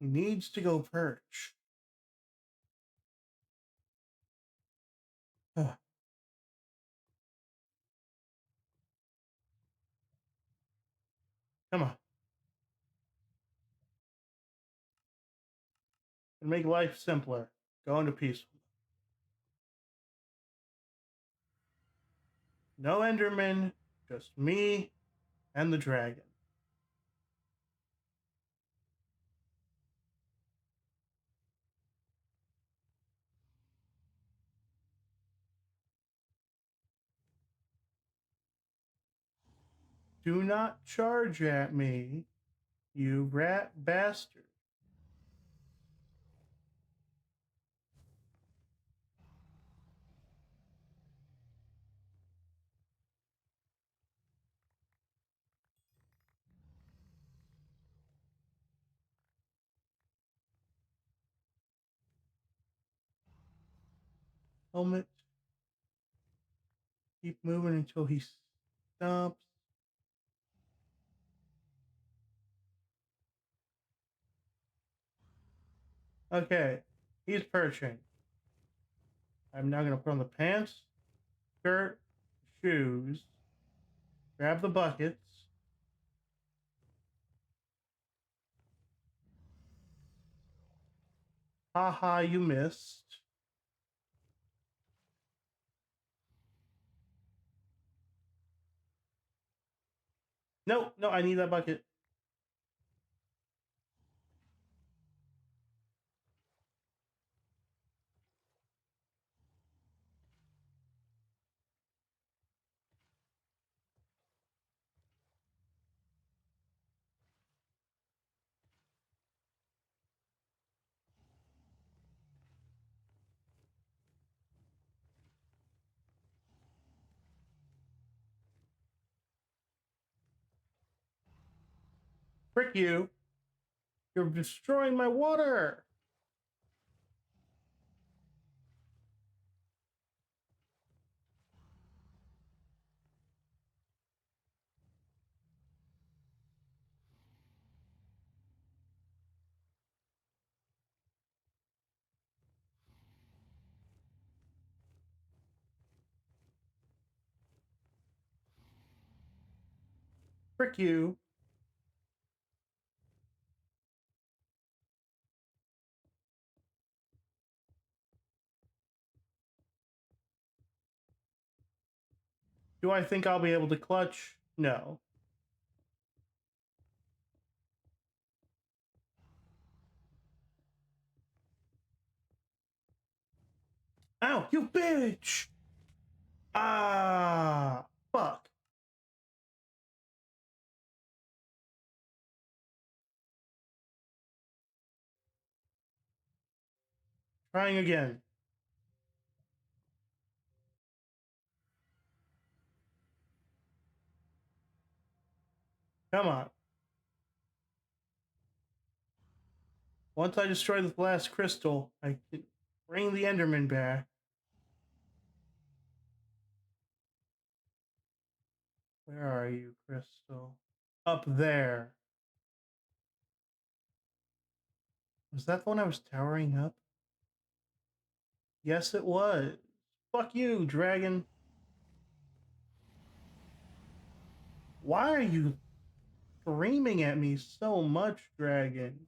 A: He needs to go perch. Ugh. Come on. And make life simpler. Go into peaceful. No Enderman, just me and the dragon. Do not charge at me, you rat bastard. Helmet. Keep moving until he stops. Okay, he's perching. I'm now going to put on the pants, shirt, shoes, grab the buckets. Haha, you missed. No, no, I need that bucket. Frick you. You're destroying my water. Frick you. Do I think I'll be able to clutch? No. Ow, you bitch! Ah, fuck. Trying again. Come on. Once I destroy this last crystal, I can bring the Enderman back. Where are you, Crystal? Up there. Was that the one I was towering up? Yes, it was. Fuck you, dragon. Why are you screaming at me so much, dragon?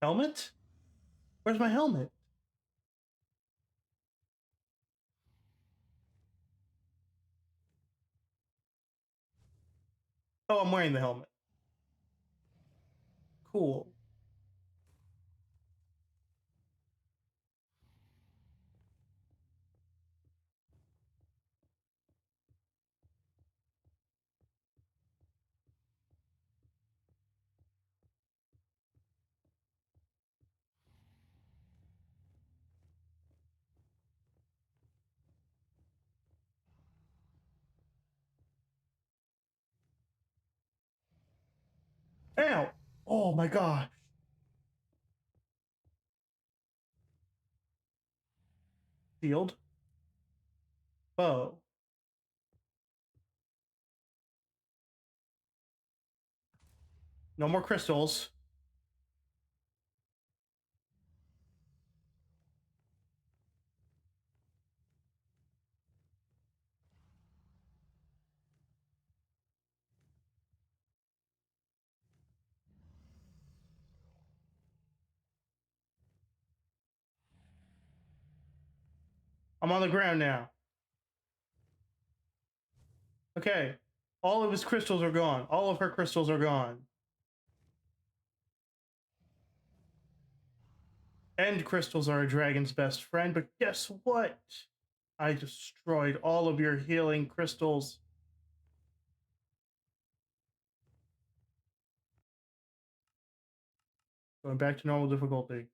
A: Helmet? Where's my helmet? Oh, I'm wearing the helmet. Cool. Ow! Oh my gosh. Shield. Bow. No more crystals. I'm on the ground now. Okay. All of his crystals are gone. All of her crystals are gone. End crystals are a dragon's best friend, but guess what? I destroyed all of your healing crystals. Going back to normal difficulty.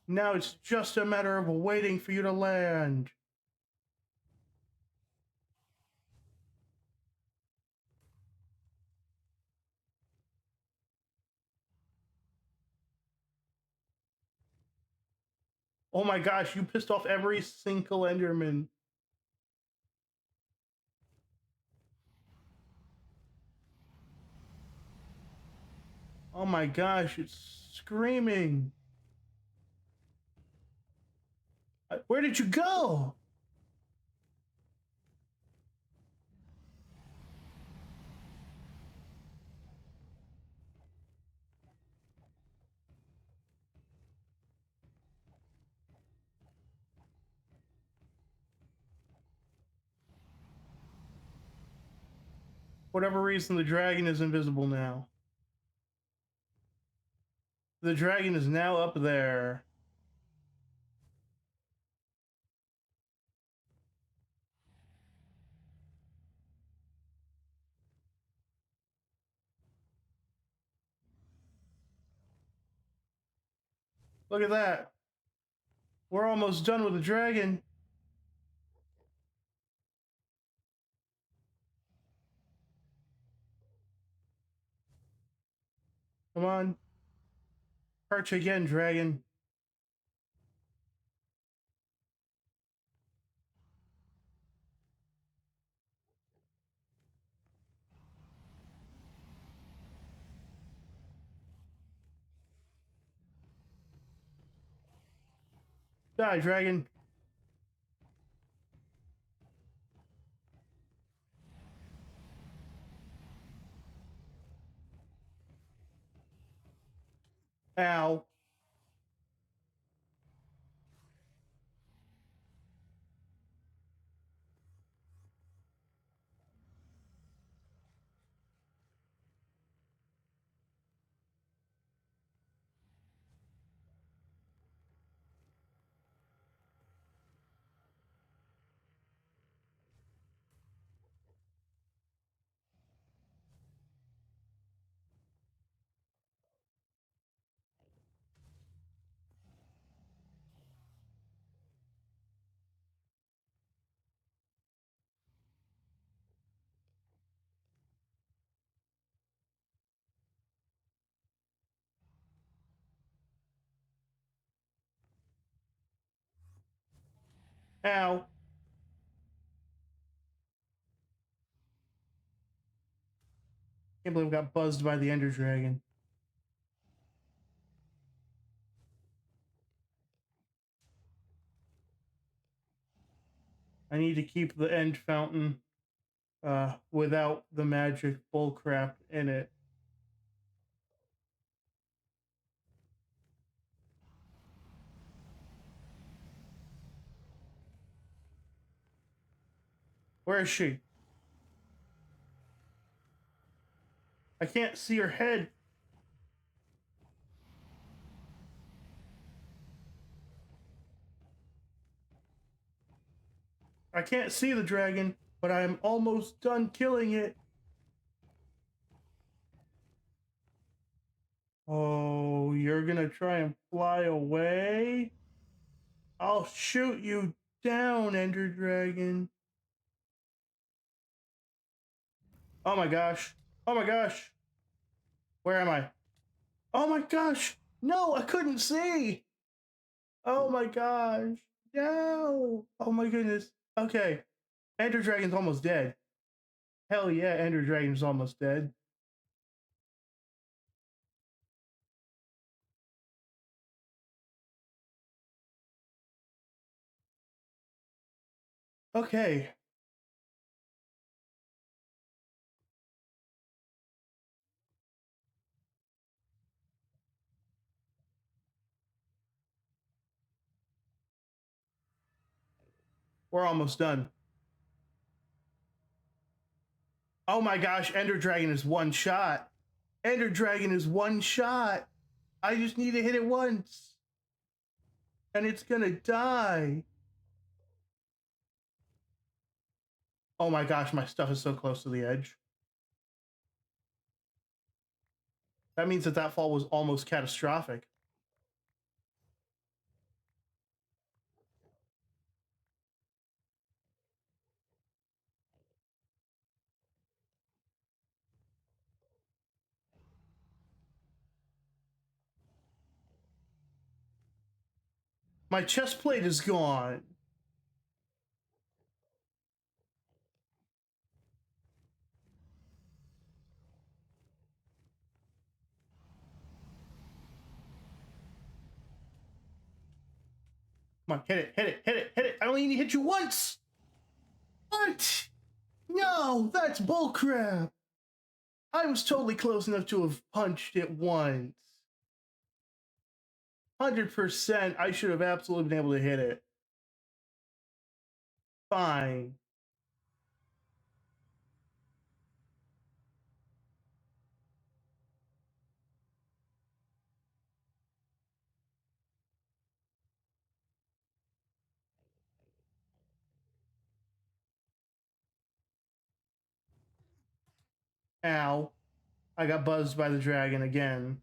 A: Now it's just a matter of waiting for you to land. Oh my gosh, you pissed off every single Enderman. Oh my gosh, it's screaming. Where did you go? Whatever reason, the dragon is invisible now. The dragon is now up there. Look at that. We're almost done with the dragon. Come on. Perch again, dragon. Die, dragon. Ow. Ow. Can't believe I got buzzed by the Ender Dragon. I need to keep the end fountain without the magic bullcrap in it. Where is she? I can't see her head. I can't see the dragon, but I'm almost done killing it. Oh, you're gonna try and fly away? I'll shoot you down, Ender Dragon. Oh my gosh. Oh my gosh. Where am I? Oh my gosh. No, I couldn't see. Oh my gosh. No. Oh my goodness. Okay. Ender Dragon's almost dead. Hell yeah, Ender Dragon's almost dead. Okay. We're almost done. Oh my gosh, Ender Dragon is one shot. Ender Dragon is one shot. I just need to hit it once. And it's gonna die. Oh my gosh, my stuff is so close to the edge. That means that fall was almost catastrophic. My chest plate is gone. Come on, hit it, hit it, hit it, hit it. I only need to hit you once. What? No, that's bullcrap. I was totally close enough to have punched it once. 100%, I should have absolutely been able to hit it. Fine. Ow. I got buzzed by the dragon again.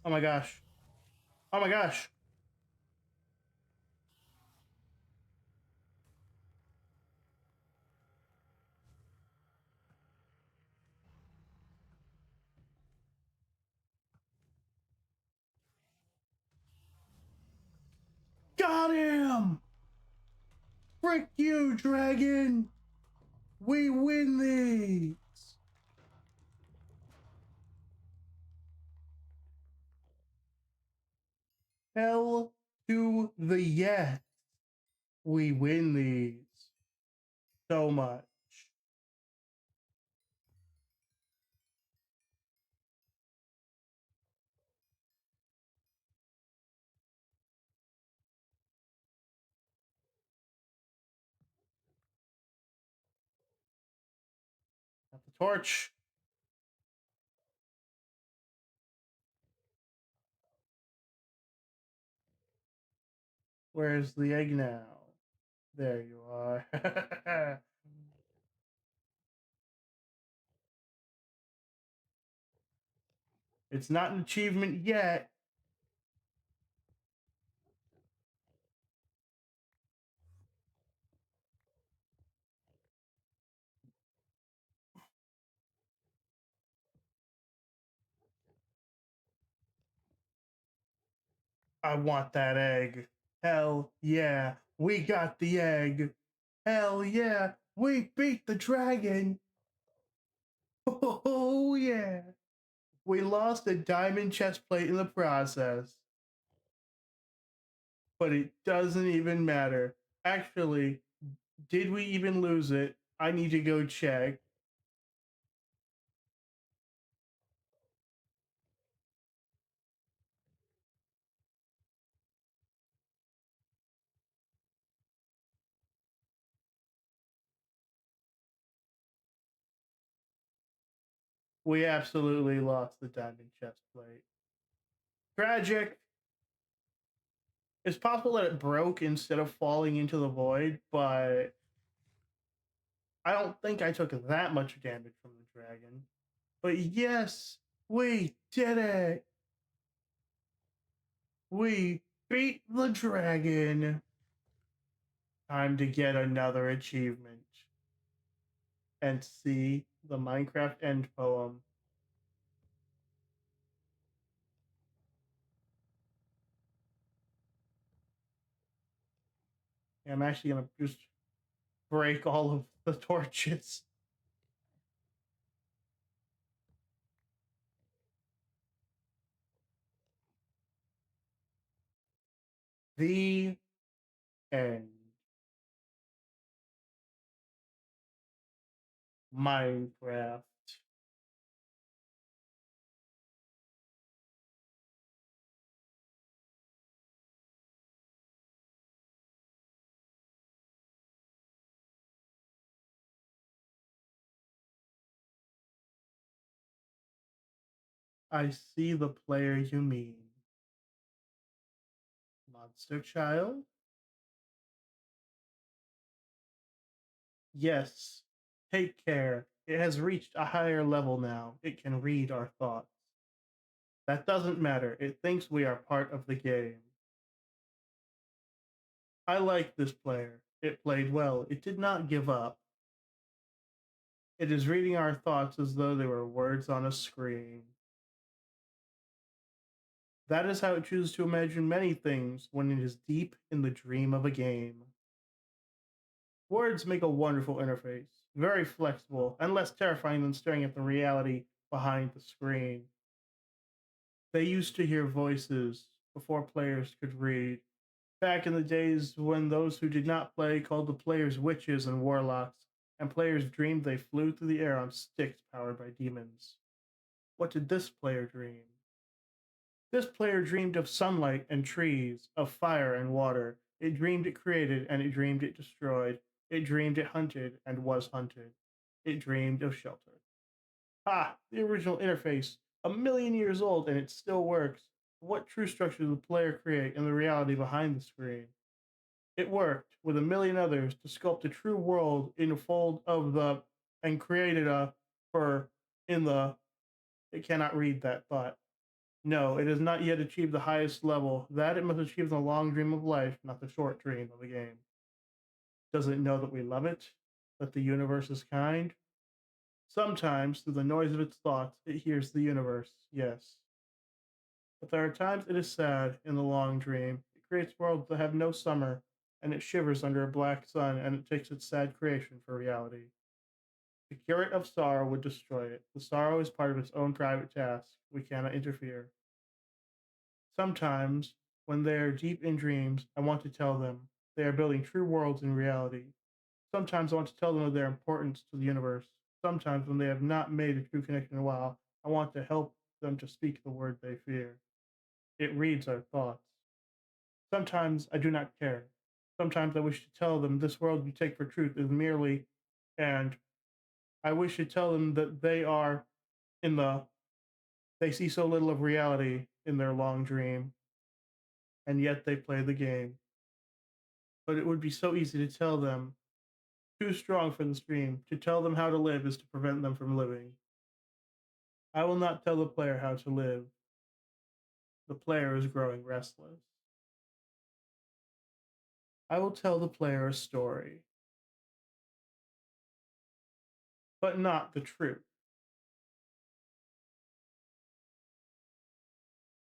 A: Oh my gosh. Oh my gosh. Got him! Frick you, dragon! We win these! Hell to the yes. We win these. So much. Got the torch. Where's the egg now? There you are. It's not an achievement yet. I want that egg. Hell yeah, we got the egg. Hell yeah, we beat the dragon. Oh yeah. We lost a diamond chest plate in the process, but it doesn't even matter. Actually, did we even lose it? I need to go check. We absolutely lost the diamond chest plate. Tragic. It's possible that it broke instead of falling into the void, but I don't think I took that much damage from the dragon. But yes, we did it! We beat the dragon! Time to get another achievement and see the Minecraft end poem. I'm actually gonna just break all of the torches. The end. Minecraft. I see the player you mean. Monster Child? Yes. Take care. It has reached a higher level now. It can read our thoughts. That doesn't matter. It thinks we are part of the game. I like this player. It played well. It did not give up. It is reading our thoughts as though they were words on a screen. That is how it chooses to imagine many things when it is deep in the dream of a game. Words make a wonderful interface, very flexible and less terrifying than staring at the reality behind the screen. They used to hear voices before players could read. Back in the days when those who did not play called the players witches and warlocks, and players dreamed they flew through the air on sticks powered by demons. What did this player dream? This player dreamed of sunlight and trees, of fire and water. It dreamed it created, and it dreamed it destroyed. It dreamed it hunted and was hunted. It dreamed of shelter. Ah, the original interface, a million years old, and it still works. What true structure did the player create in the reality behind the screen? It worked with a million others to sculpt a true world in a fold of the and created a for in the it cannot read that thought. No, it has not yet achieved the highest level. That it must achieve in the long dream of life, not the short dream of the game. Does it know that we love it? That the universe is kind? Sometimes, through the noise of its thoughts, it hears the universe, yes. But there are times it is sad in the long dream. It creates worlds that have no summer, and it shivers under a black sun, and it takes its sad creation for reality. To cure it of sorrow would destroy it. The sorrow is part of its own private task. We cannot interfere. Sometimes, when they are deep in dreams, I want to tell them they are building true worlds in reality. Sometimes I want to tell them of their importance to the universe. Sometimes, when they have not made a true connection in a while, I want to help them to speak the word they fear. It reads our thoughts. Sometimes I do not care. Sometimes I wish to tell them this world you take for truth is merely, and I wish to tell them that in the, they see so little of reality in their long dream, and yet they play the game. But it would be so easy to tell them, too strong for the stream. To tell them how to live is to prevent them from living. I will not tell the player how to live. The player is growing restless. I will tell the player a story, but not the truth.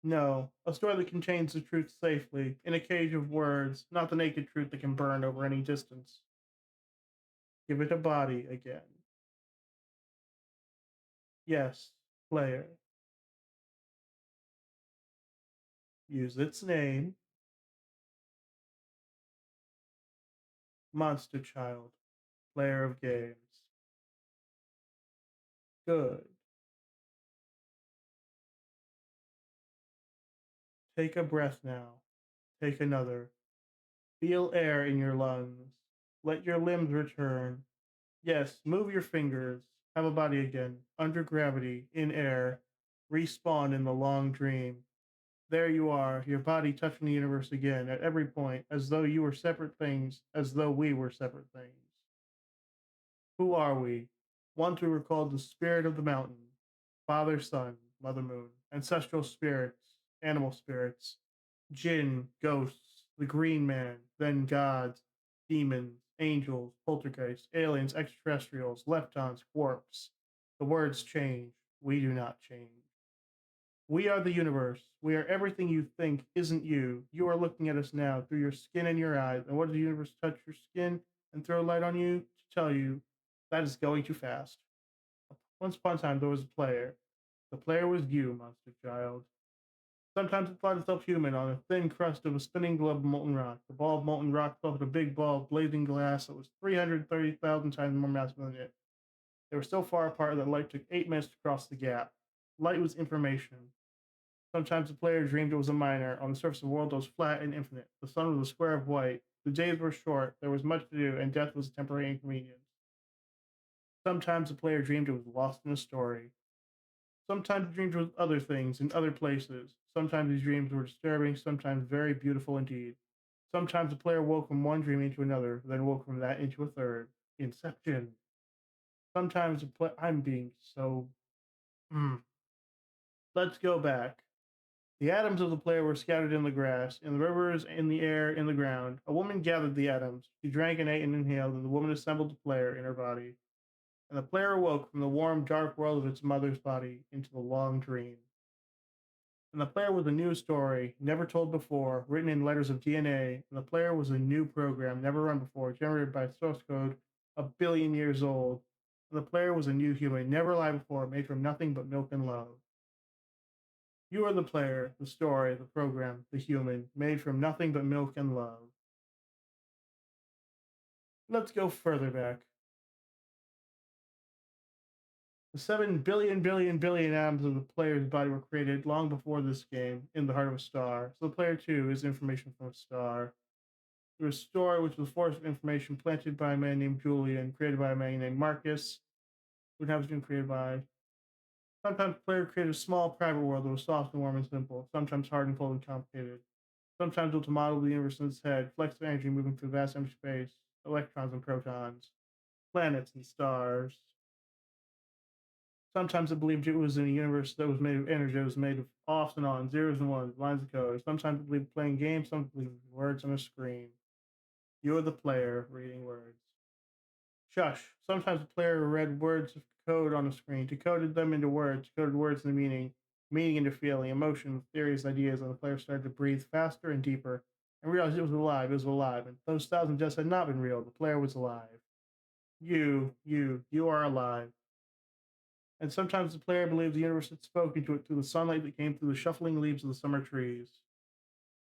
A: No, a story that contains the truth safely, in a cage of words, not the naked truth that can burn over any distance. Give it a body again. Yes, player. Use its name, Monster Child, player of games. Good. Take a breath now. Take another. Feel air in your lungs. Let your limbs return. Yes, move your fingers. Have a body again. Under gravity, in air. Respawn in the long dream. There you are, your body touching the universe again at every point, as though you were separate things, as though we were separate things. Who are we? Once we were called the spirit of the mountain, Father Sun, Mother Moon, ancestral spirits, animal spirits, jinn, ghosts, the green man, then gods, demons, angels, poltergeists, aliens, extraterrestrials, leptons, quarks. The words change. We do not change. We are the universe. We are everything you think isn't you. You are looking at us now through your skin and your eyes. And what does the universe touch your skin and throw light on you to tell you that is going too fast? Once upon a time, there was a player. The player was you, monster child. Sometimes it thought itself human on a thin crust of a spinning globe of molten rock. The ball of molten rock fell with a big ball of blazing glass that was 330,000 times more massive than it. They were so far apart that light took 8 minutes to cross the gap. Light was information. Sometimes the player dreamed it was a miner on the surface of a world that was flat and infinite. The sun was a square of white. The days were short. There was much to do, and death was a temporary inconvenience. Sometimes the player dreamed it was lost in a story. Sometimes he dreamed it was other things in other places. Sometimes these dreams were disturbing, sometimes very beautiful indeed. Sometimes the player woke from one dream into another, then woke from that into a third. Inception. Sometimes the play. I'm being so. Mm. Let's go back. The atoms of the player were scattered in the grass, in the rivers, in the air, in the ground. A woman gathered the atoms. She drank and ate and inhaled, and the woman assembled the player in her body. And the player awoke from the warm, dark world of its mother's body into the long dream. And the player was a new story, never told before, written in letters of DNA. And the player was a new program, never run before, generated by source code 1 billion years old. And the player was a new human, never alive before, made from nothing but milk and love. You are the player, the story, the program, the human, made from nothing but milk and love. Let's go further back. The 7 billion atoms of the player's body were created long before this game in the heart of a star. So the player, too, is information from a star. Through a story which was a force of information planted by a man named Julian, created by a man named Marcus, who has been created by. Sometimes the player created a small private world that was soft and warm and simple, sometimes hard and cold and complicated. Sometimes built a model of the universe in its head, flex of energy moving through vast empty space, electrons and protons, planets and stars. Sometimes it believed it was in a universe that was made of energy, that was made of offs and ons, zeros and ones, lines of code. Sometimes it believed playing games, sometimes it believed words on a screen. You are the player reading words. Shush. Sometimes the player read words of code on the screen, decoded them into words, decoded words into meaning, meaning into feeling, emotion, theories, ideas, and the player started to breathe faster and deeper and realized it was alive, and those thousand deaths had not been real. The player was alive. You are alive. And sometimes the player believed the universe had spoken to it through the sunlight that came through the shuffling leaves of the summer trees.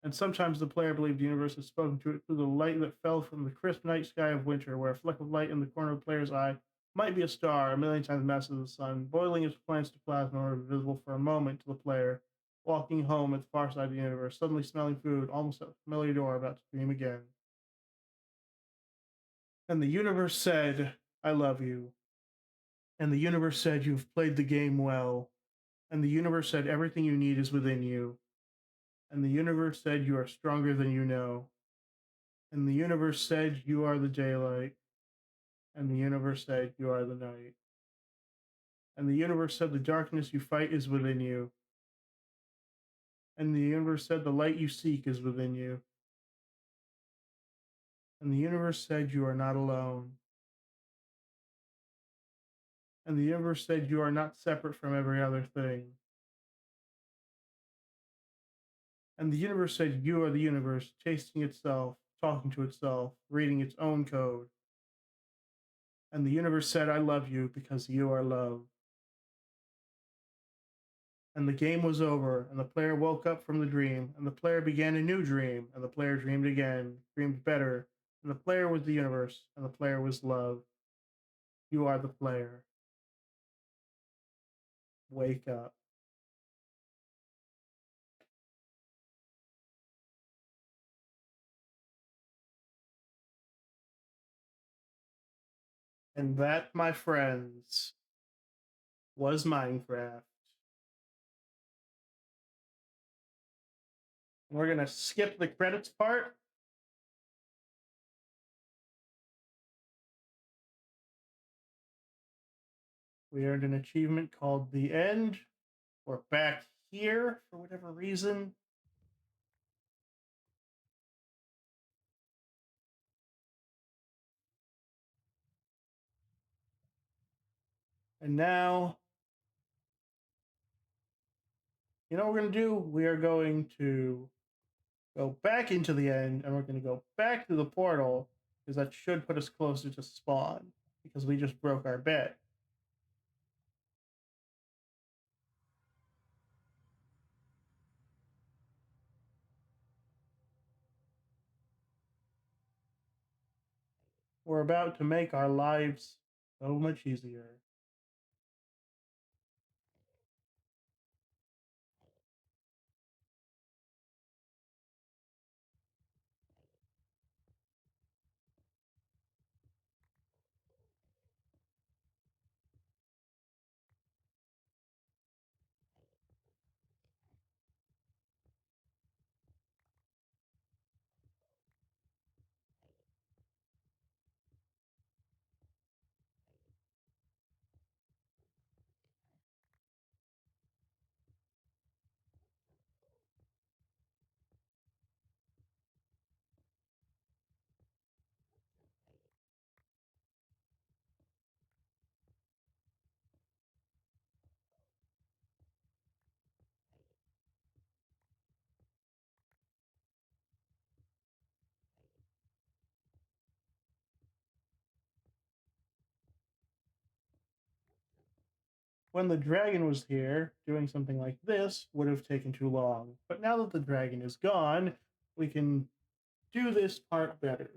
A: And sometimes the player believed the universe had spoken to it through the light that fell from the crisp night sky of winter, where a fleck of light in the corner of the player's eye might be a star 1 million times the mass of the sun, boiling its planets to plasma or visible for a moment to the player, walking home at the far side of the universe, suddenly smelling food, almost at the familiar door, about to dream again. And the universe said, I love you. And the universe said, you've played the game well. And the universe said, everything you need is within you. And the universe said, you are stronger than you know. And the universe said, you are the daylight. And the universe said, you are the night. And the universe said, the darkness you fight is within you. And the universe said, the light you seek is within you. And the universe said, you are not alone. And the universe said, you are not separate from every other thing. And the universe said, "You are the universe, tasting itself, talking to itself, reading its own code." And the universe said, "I love you because you are love." And the game was over, and the player woke up from the dream, and the player began a new dream, and the player dreamed again, dreamed better, and the player was the universe, and the player was love. You are the player. Wake up. And that, my friends, was Minecraft. We're gonna skip the credits part. We earned an achievement called The End. We're back here for whatever reason. And now, you know what we're going to do? We are going to go back into the end, and we're going to go back to the portal, because that should put us closer to spawn, because we just broke our bed. We're about to make our lives so much easier. When the dragon was here, doing something like this would have taken too long. But now that the dragon is gone, we can do this part better.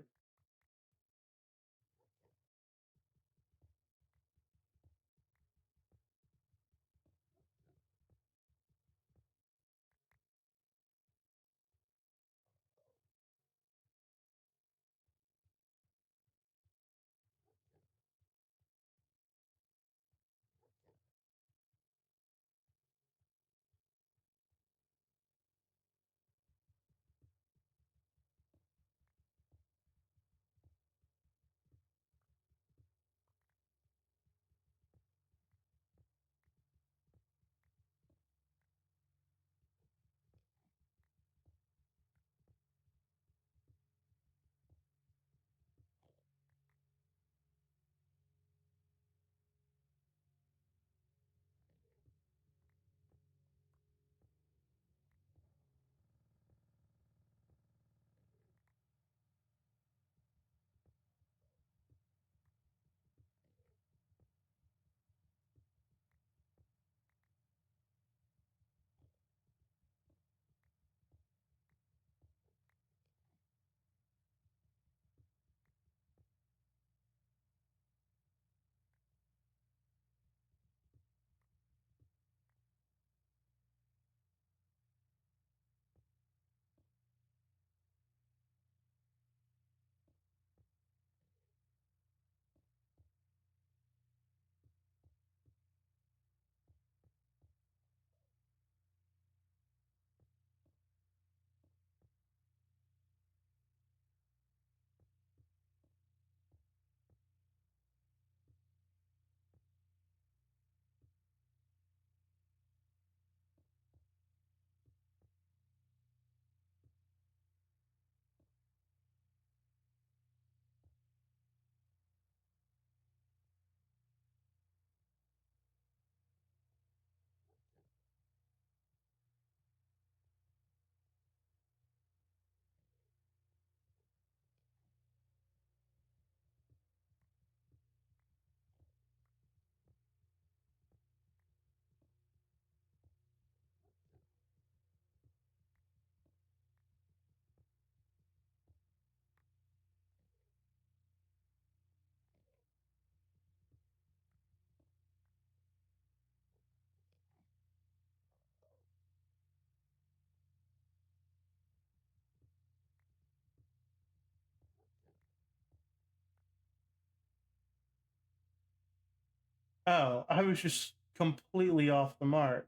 A: Oh, I was just completely off the mark.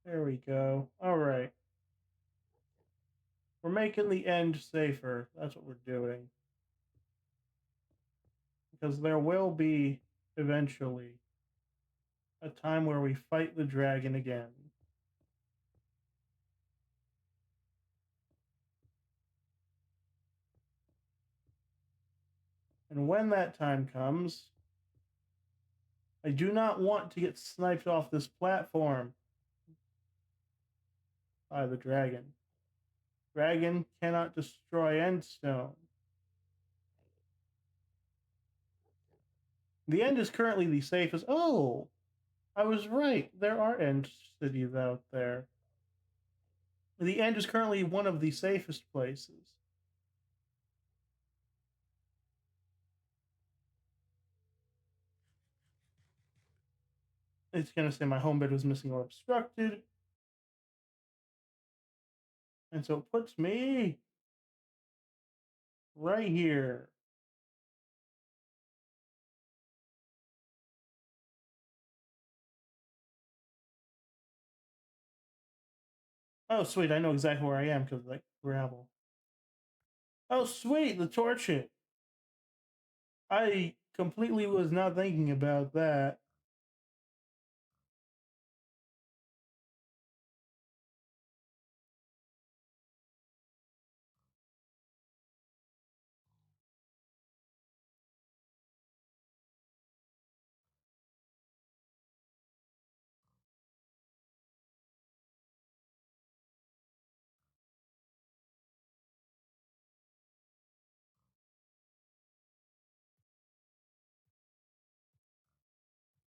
A: There we go. All right. We're making the end safer. That's what we're doing. Because there will be eventually a time where we fight the dragon again. And when that time comes, I do not want to get sniped off this platform by the dragon. Dragon cannot destroy Endstone. The end is currently the safest. Oh, I was right. There are end cities out there. The end is currently one of the safest places. It's going to say my home bed was missing or obstructed. And so it puts me right here. Oh, sweet. I know exactly where I am because of like gravel. Oh, sweet. The torch hit. I completely was not thinking about that.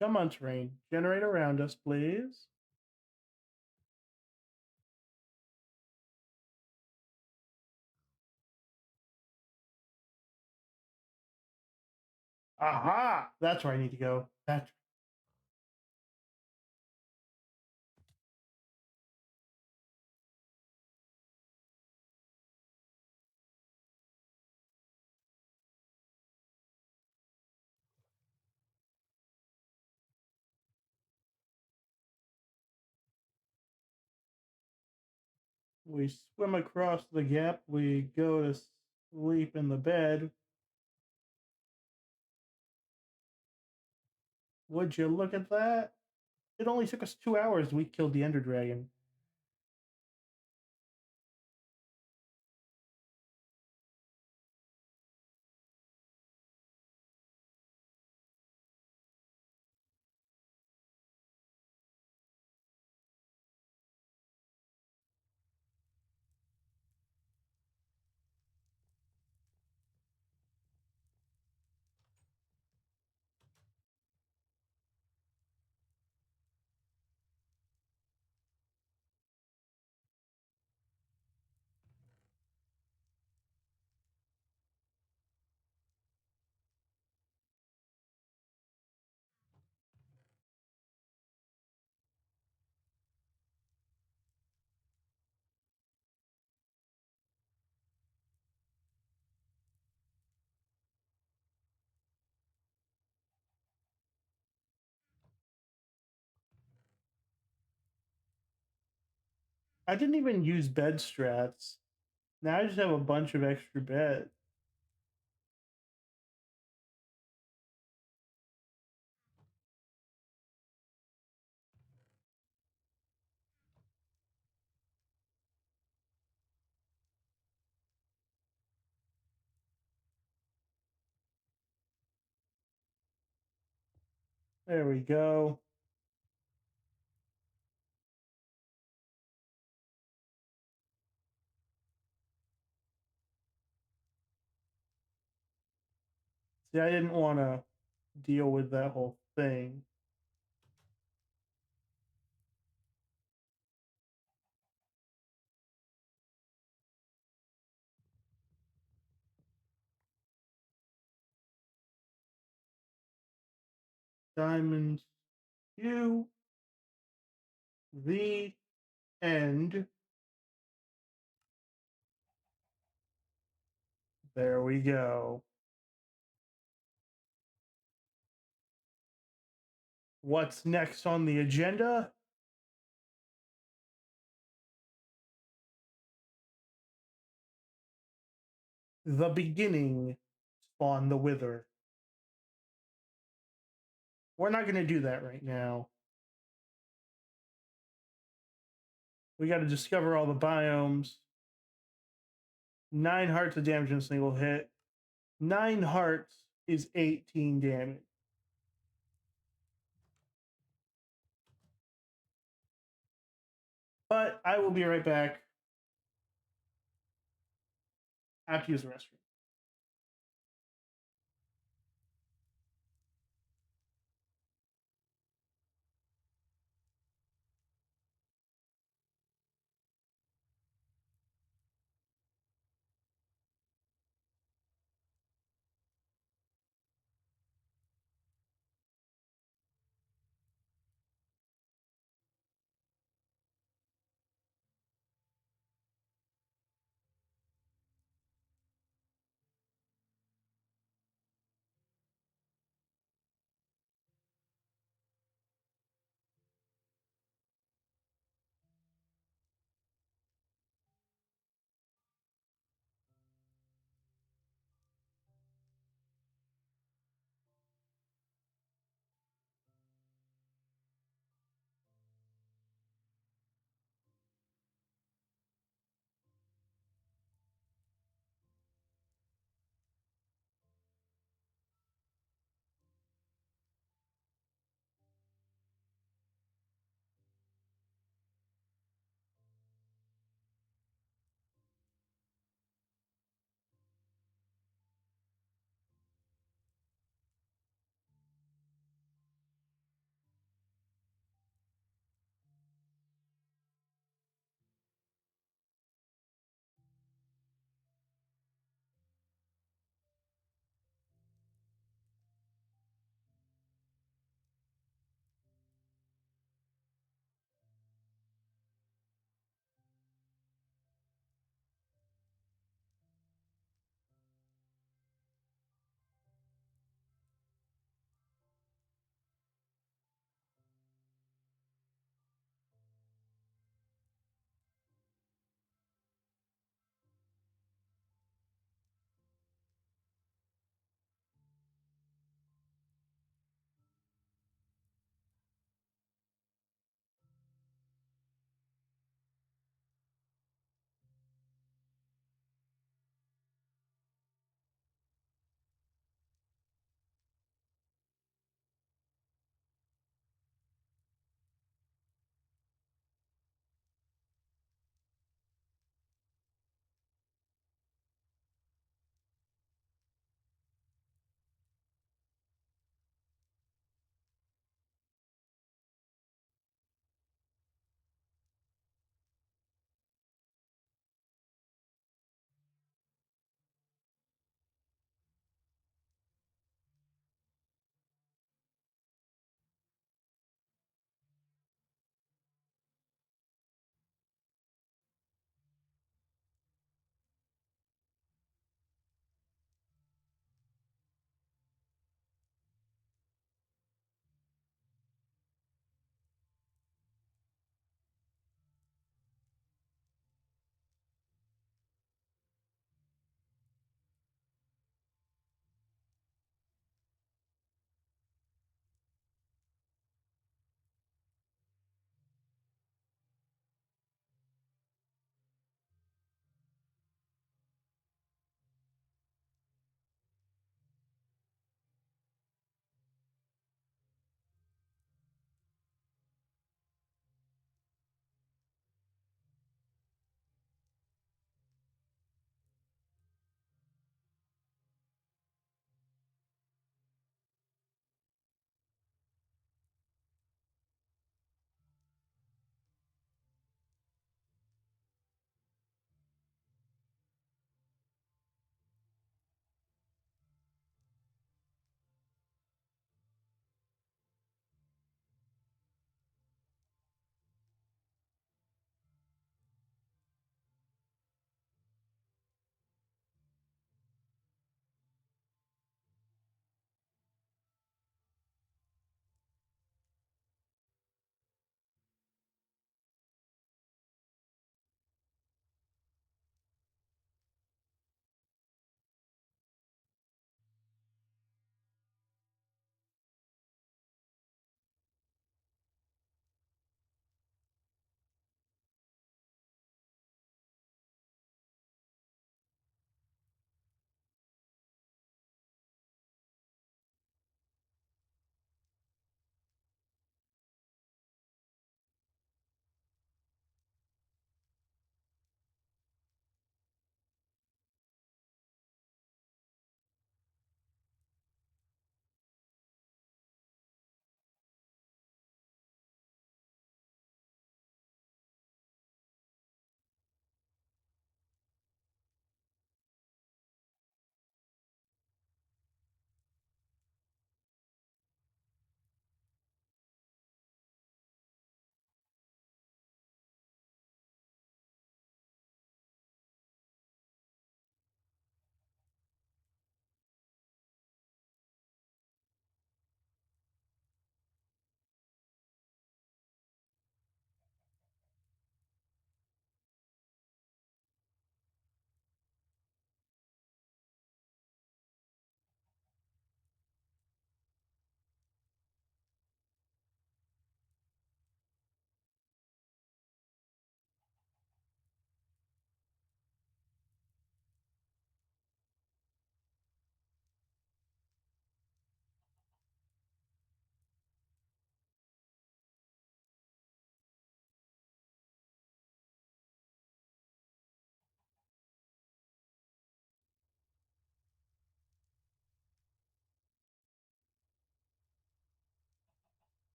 A: Come on, terrain. Generate around us, please. Aha! That's where I need to go. That's we swim across the gap. We go to sleep in the bed. Would you look at that? It only took us 2 hours. We killed the Ender Dragon. I didn't even use bed strats. Now I just have a bunch of extra beds. There we go. See, I didn't want to deal with that whole thing. Diamonds, you, the end. There we go. What's next on the agenda? The beginning, Spawn the Wither. We're not going to do that right now. We got to discover all the biomes. 9 hearts of damage in a single hit. 9 hearts is 18 damage. But I will be right back. I have to use the restroom.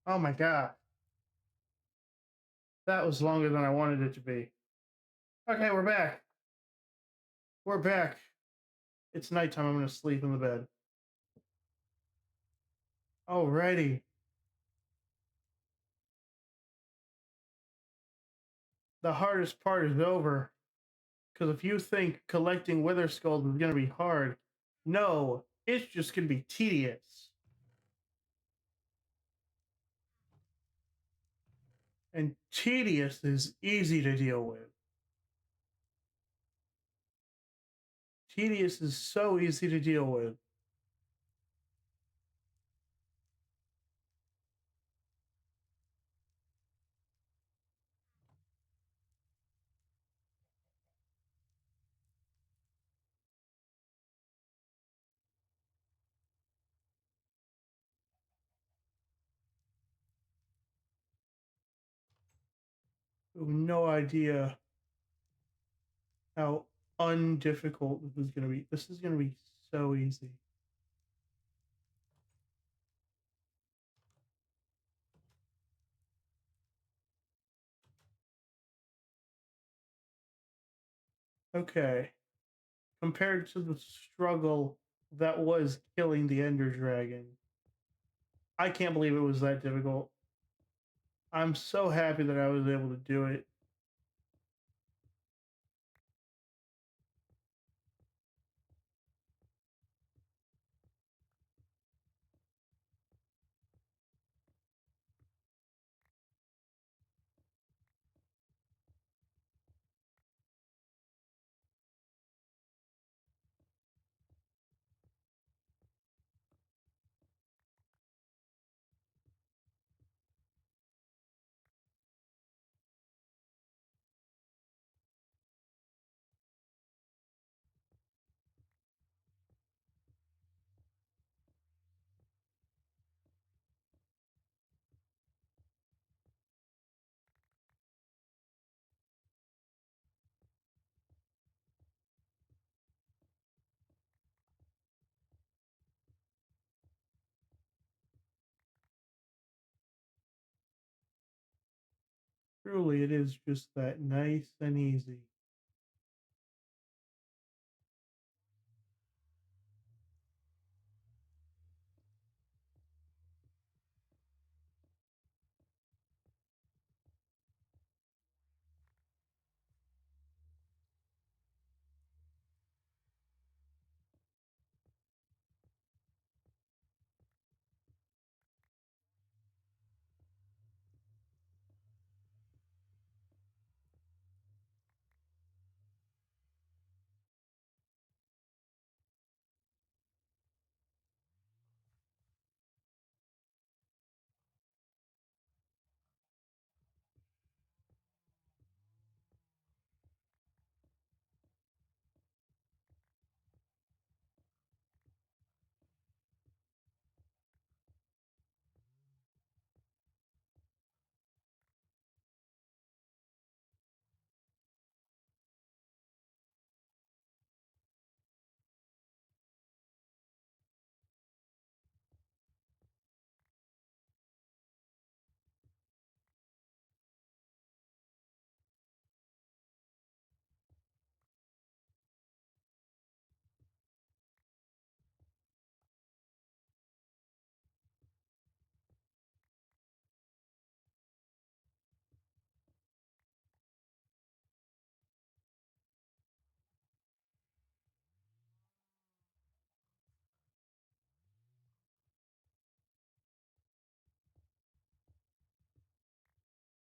A: Oh my god. That was longer than I wanted it to be. Okay, we're back. We're back. It's nighttime. I'm gonna sleep in the bed. Alrighty. The hardest part is over. Because if you think collecting Wither Skulls is gonna be hard, no, it's just gonna be tedious. And tedious is easy to deal with. Tedious is so easy to deal with. You have no idea how undifficult this is gonna be. This is gonna be so easy. Okay. Compared to the struggle that was killing the Ender Dragon, I can't believe it was that difficult. I'm so happy that I was able to do it. Truly, it is just that nice and easy.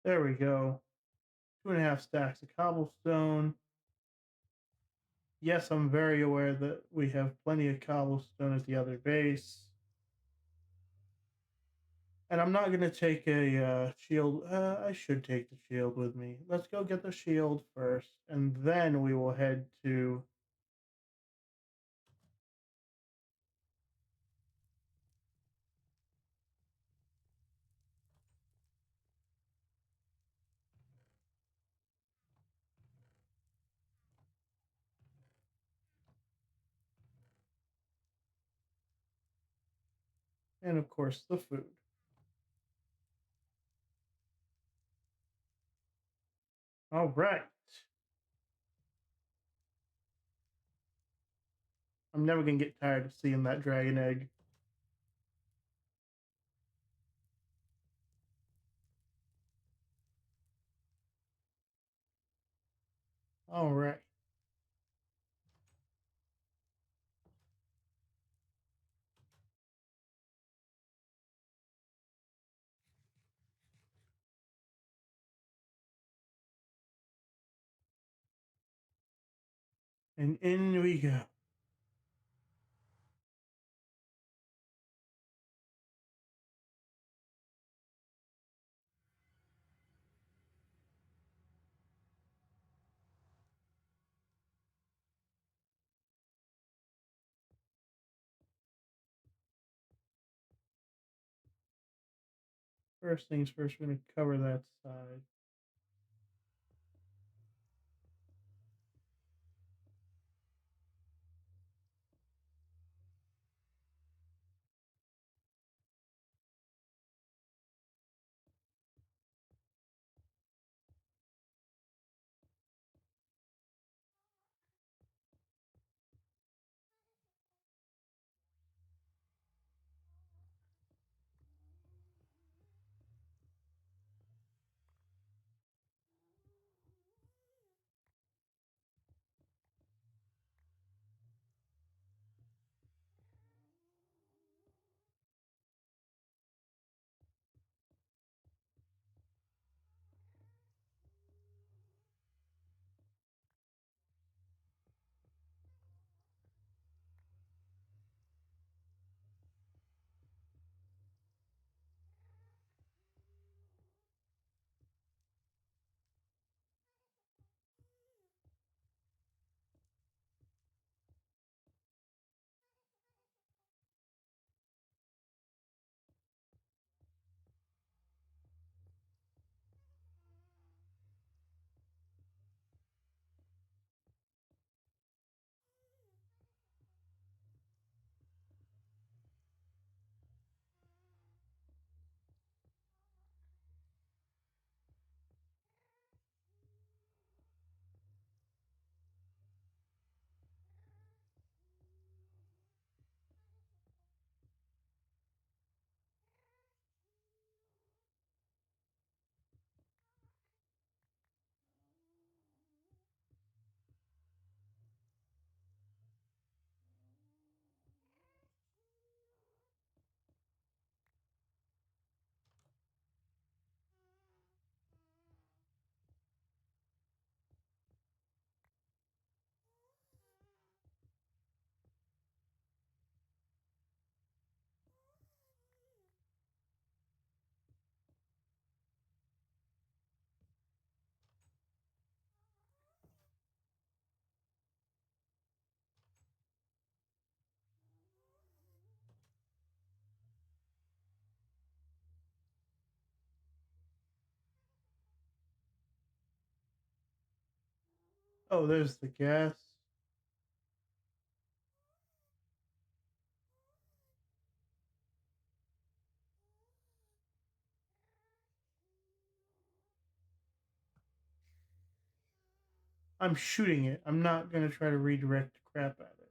A: There we go. 2.5 stacks of cobblestone. Yes, I'm very aware that we have plenty of cobblestone at the other base. And I'm not going to take a shield. I should take the shield with me. Let's go get the shield first, and then we will head to. And of course, the food. All right. I'm never gonna get tired of seeing that dragon egg. All right. And in we go. First things first, we're gonna cover that side. Oh, there's the gas. I'm shooting it. I'm not gonna try to redirect the crap at it.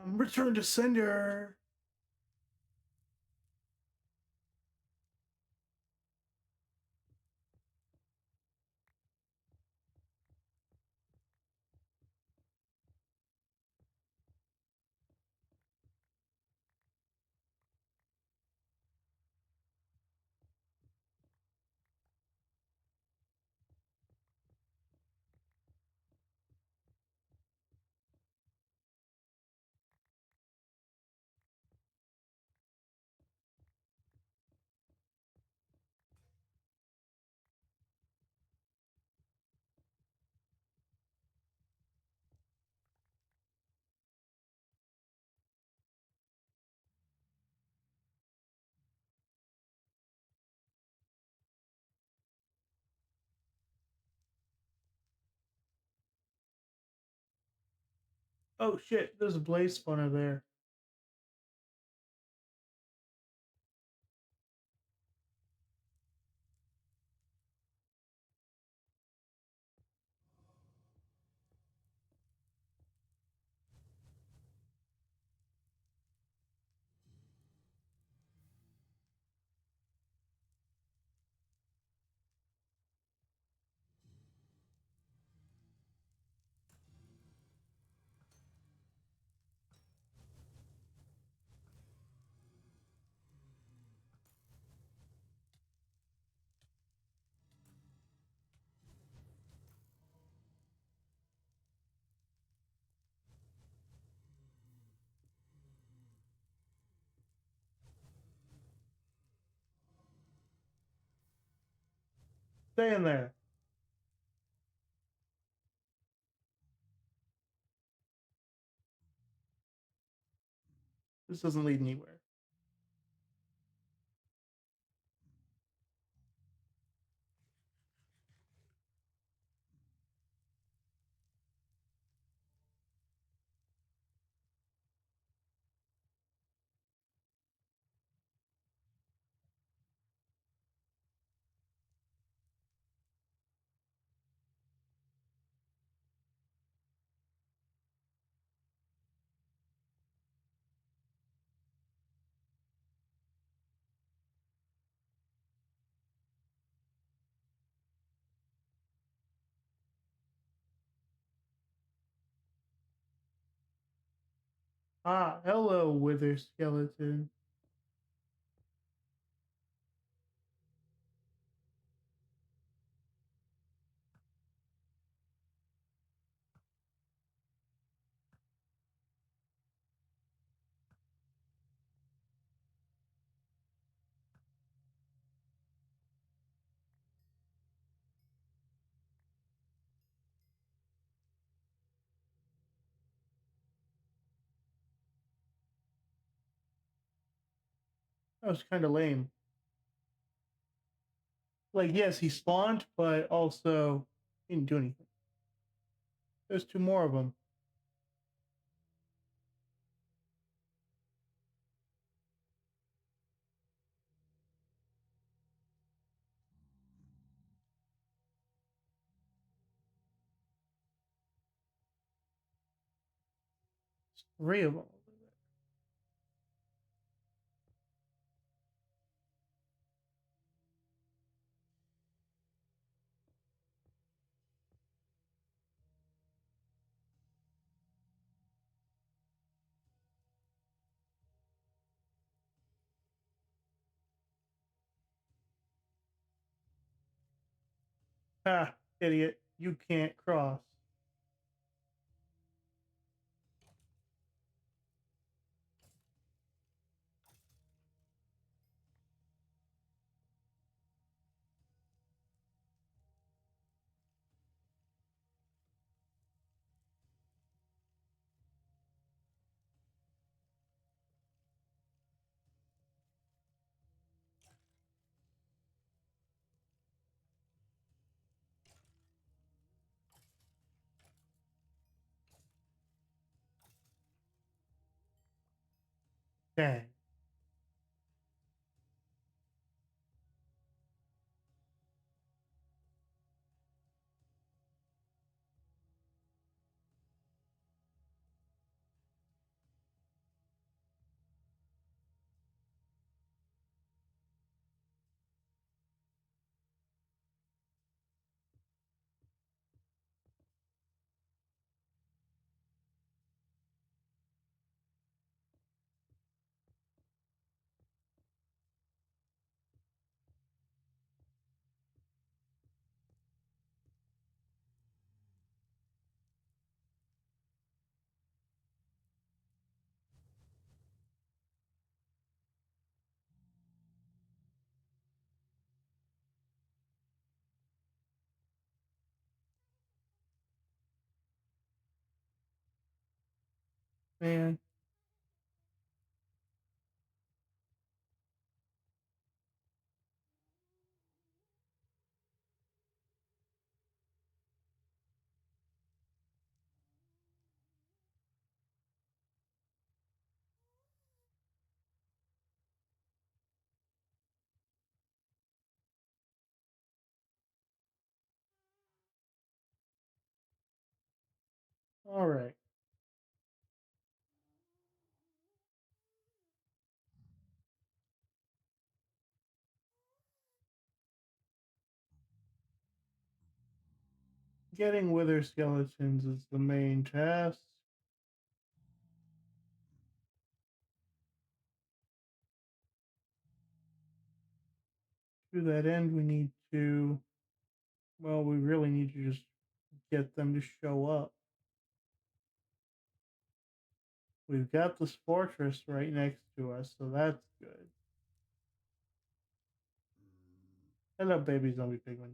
A: Return to sender. Oh shit, there's a blaze spawner there. Stay in there. This doesn't lead anywhere. Ah, hello, wither skeleton. That was kind of lame. Like, yes, he spawned, but also he didn't do anything. There's two more of them. Three of them. Ah, idiot. You can't cross. Dang. Man. All right. Getting wither skeletons is the main task. To that end, we need to, well, we really need to just get them to show up. We've got this fortress right next to us, so that's good. Hello, baby zombie pigman.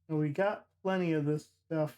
A: And we got plenty of this stuff.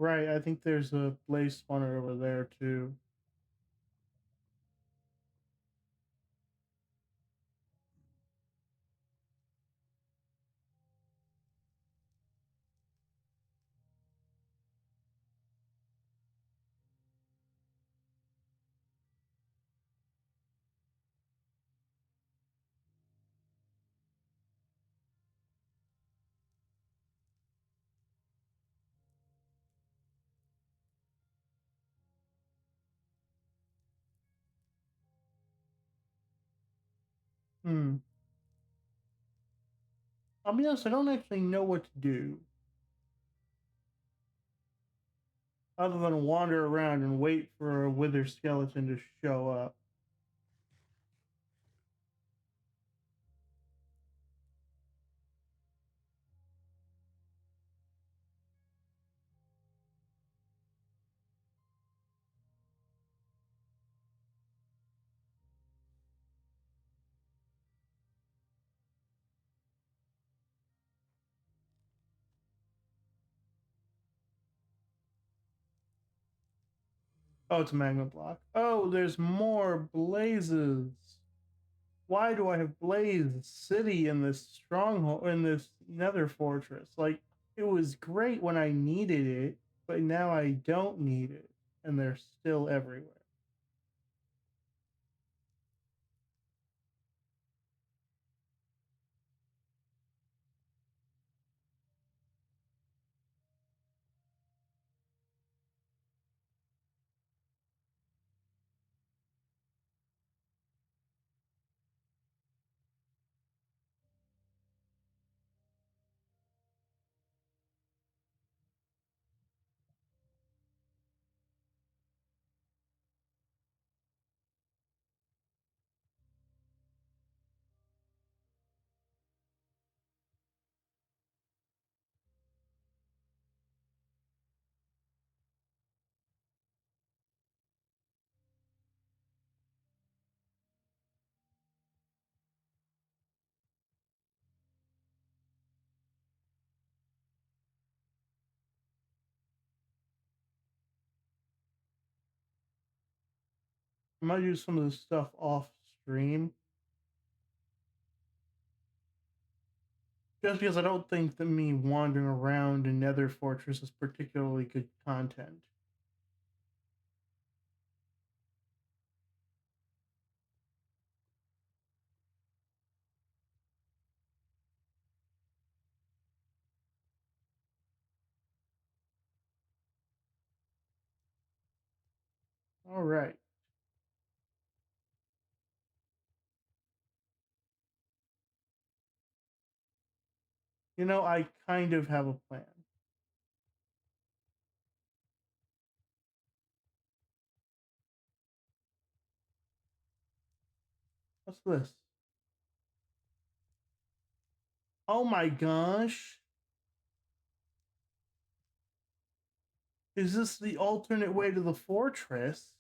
A: Right, I think there's a blaze spawner over there too. Hmm. I'll be honest, I don't actually know what to do other than wander around and wait for a wither skeleton to show up. Oh, it's a magma block. Oh, there's more blazes. Why do I have Blaze City in this stronghold in this Nether fortress? Like it was great when I needed it, but now I don't need it, and they're still everywhere. I might use some of this stuff off stream, just because I don't think that me wandering around in Nether Fortress is particularly good content. All right. You know, I kind of have a plan. What's this? Oh my gosh. Is this the alternate way to the fortress?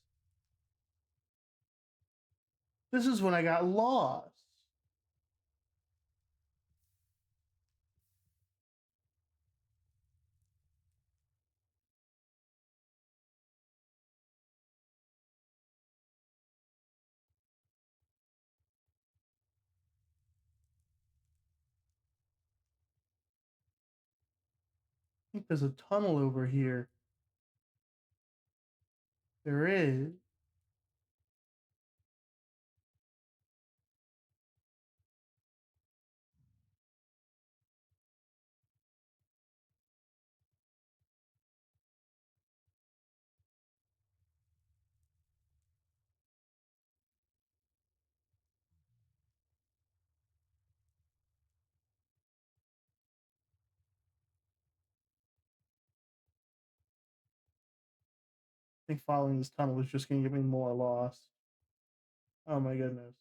A: This is when I got lost. I think there's a tunnel over here. There is. I think following this tunnel is just going to get me more lost. Oh my goodness.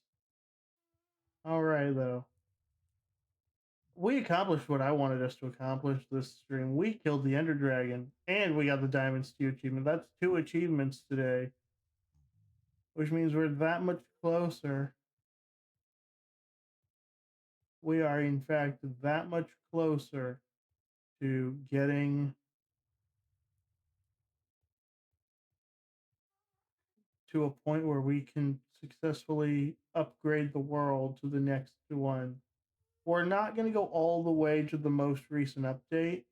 A: All right, though. We accomplished what I wanted us to accomplish this stream. We killed the Ender Dragon, and we got the Diamond Stew achievement. That's 2 achievements today, which means we're that much closer. We are, in fact, that much closer to getting to a point where we can successfully upgrade the world to the next one. We're not going to go all the way to the most recent update.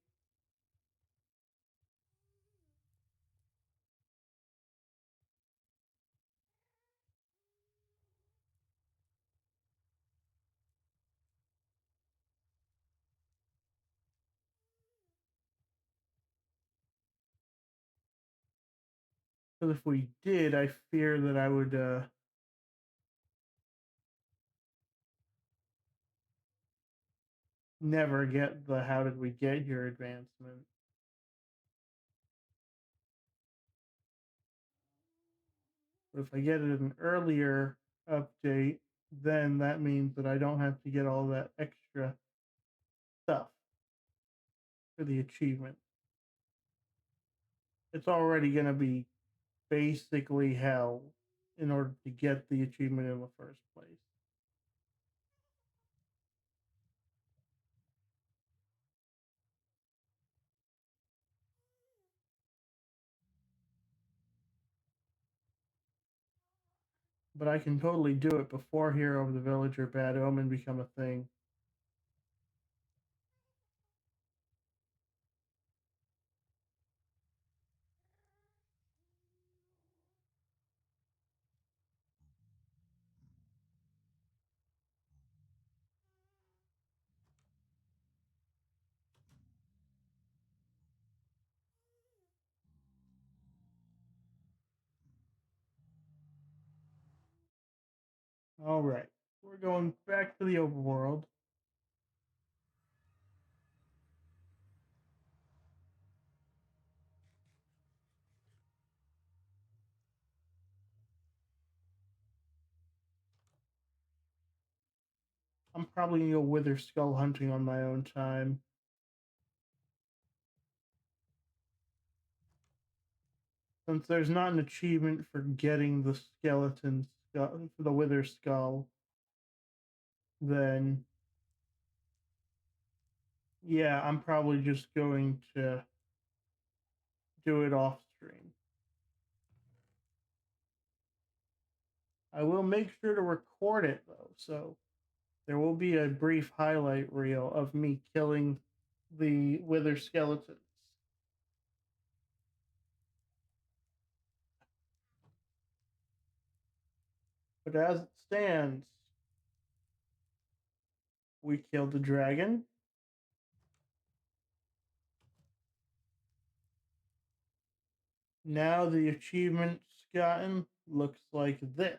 A: Because if we did, I fear that I would never get the how did we get here advancement. But if I get it an earlier update, then that means that I don't have to get all that extra stuff for the achievement. It's already going to be basically hell in order to get the achievement in the first place. but I can totally do it before Hero of the Village or Bad Omen become a thing. All right, we're going back to the overworld. I'm probably gonna go Wither Skull hunting on my own time. Since there's not an achievement for getting the skeleton skull, for the Wither Skull, then yeah, I'm probably just going to do it off stream. I will make sure to record it though, so there will be a brief highlight reel of me killing the Wither skeletons. But as it stands, we killed the dragon. Now the achievements gotten looks like this.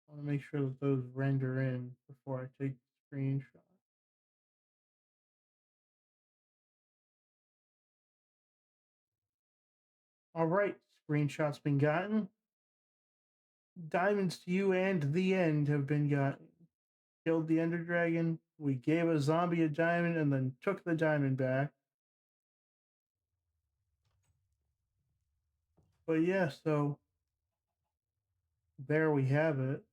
A: I want to make sure that those render in before I take the screenshot. All right, screenshot's been gotten. Diamonds to you and the end have been gotten. Killed the Ender Dragon. We gave a zombie a diamond and then took the diamond back. But yeah, so there we have it.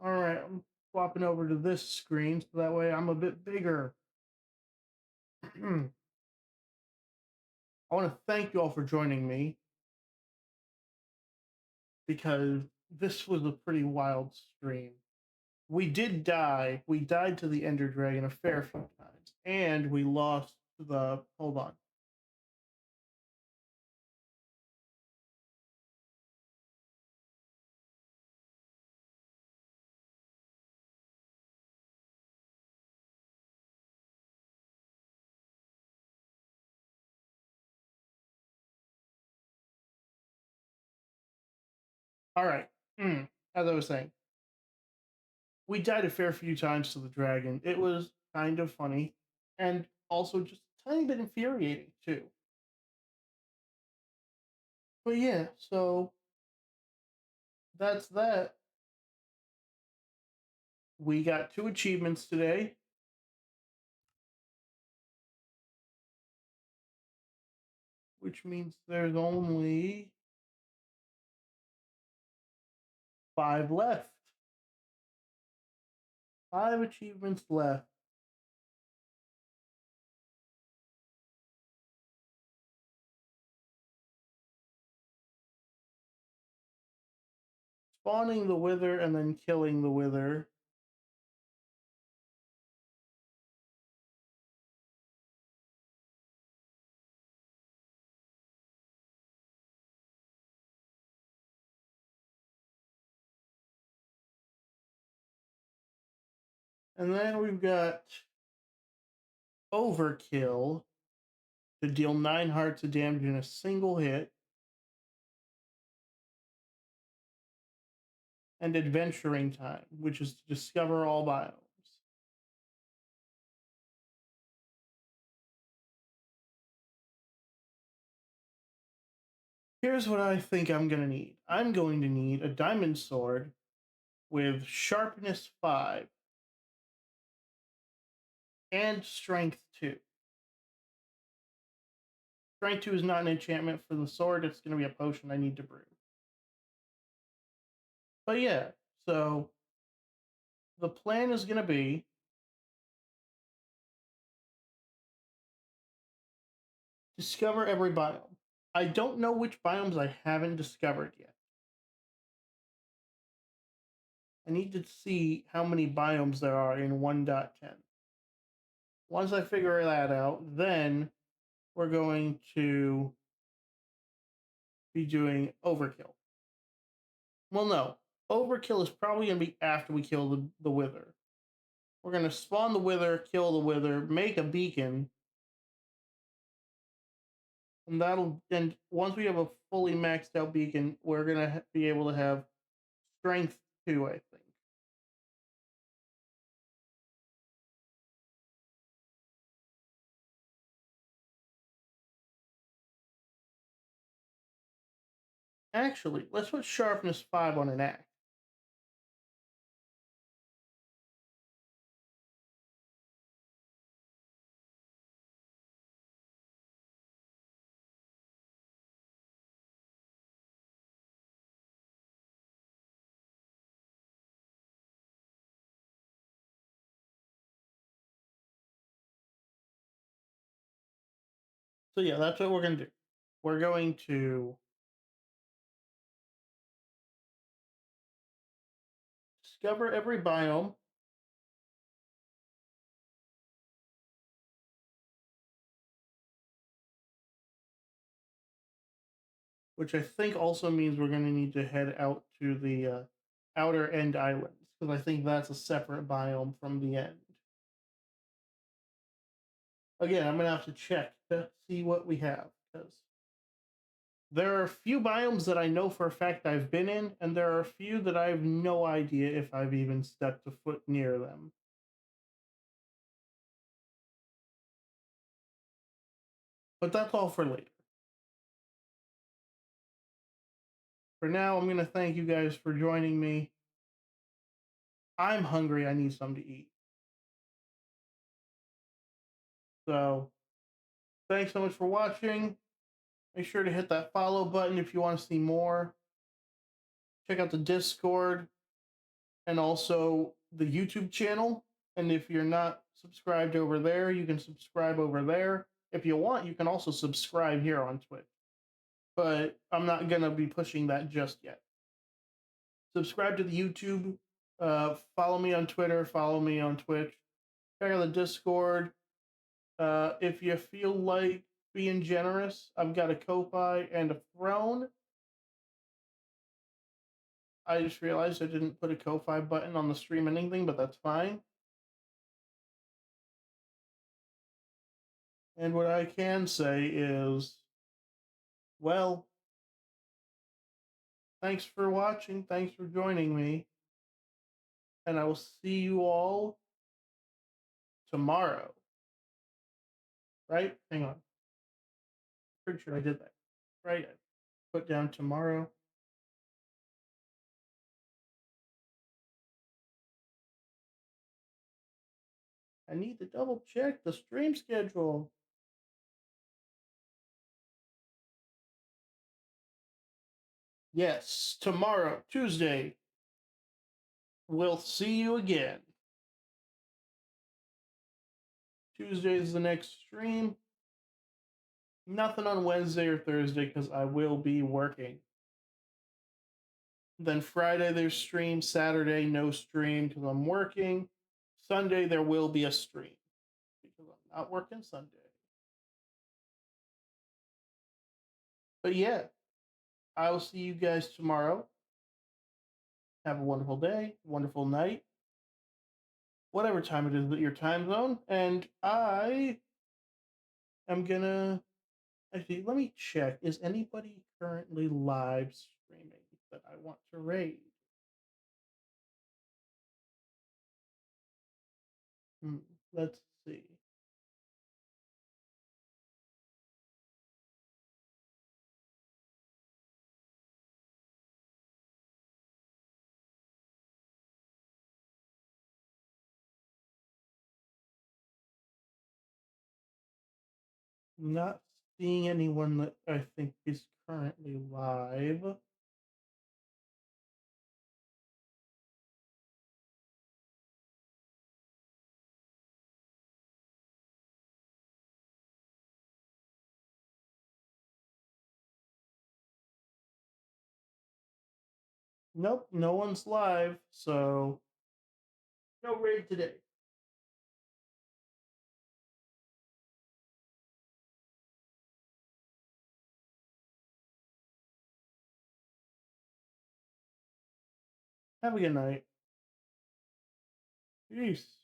A: All right, I'm swapping over to this screen so that way I'm a bit bigger. I want to thank you all for joining me because this was a pretty wild stream. We did die. We died to the Ender Dragon a fair few times, and we lost the. Hold on. All right. As I was saying, we died a fair few times to the dragon. It was kind of funny, and also just a tiny bit infuriating too. But yeah, so that's that. We got 2 achievements today. Which means there's only 5 left. 5 achievements left. Spawning the Wither and then killing the Wither. And then we've got Overkill, to deal 9 hearts of damage in a single hit, and Adventuring Time, which is to discover all biomes. Here's what I think I'm going to need. I'm going to need a diamond sword with sharpness 5 and strength 2. Strength 2 is not an enchantment for the sword, it's going to be a potion I need to brew. But yeah, so the plan is going to be discover every biome. I don't know which biomes I haven't discovered yet. I need to see how many biomes there are in 1.10. Once I figure that out, then we're going to be doing overkill. Well, no. Overkill is probably going to be after we kill the Wither. We're going to spawn the Wither, kill the Wither, make a beacon. And once we have a fully maxed out beacon, we're going to be able to have strength 2, I think. Actually, let's put sharpness 5 on an axe. So yeah, that's what we're going to do. We're going to discover every biome. Which I think also means we're going to need to head out to the outer end islands, because I think that's a separate biome from the end. Again, I'm going to have to check to see what we have, because there are a few biomes that I know for a fact I've been in, and there are a few that I have no idea if I've even stepped a foot near them. But that's all for later. For now, I'm going to thank you guys for joining me. I'm hungry. I need something to eat. So, thanks so much for watching. Make sure to hit that follow button if you want to see more. Check out the Discord and also the YouTube channel. And if you're not subscribed over there, you can subscribe over there. If you want, you can also subscribe here on Twitch. But I'm not going to be pushing that just yet. Subscribe to the YouTube. Follow me on Twitter. Follow me on Twitch. Check out the Discord. If you feel like being generous, I've got a Ko-Fi and a Throne. I just realized I didn't put a Ko-Fi button on the stream anything, but that's fine. And what I can say is, well, thanks for watching. Thanks for joining me. And I will see you all tomorrow. Right? Hang on. Pretty sure I did that. Right? I put down tomorrow. I need to double check the stream schedule. Yes, tomorrow, Tuesday. We'll see you again. Tuesday is the next stream. Nothing on Wednesday or Thursday because I will be working. Then Friday there's stream. Saturday no stream because I'm working. Sunday there will be a stream because I'm not working Sunday. But yeah, I will see you guys tomorrow. Have a wonderful day, wonderful night, whatever time it is that your time zone. And I am gonna Actually, let me check. Is anybody currently live streaming that I want to raid? Hmm, let's see. Not seeing anyone that I think is currently live. Nope, no one's live, so no raid today. Have a good night. Peace.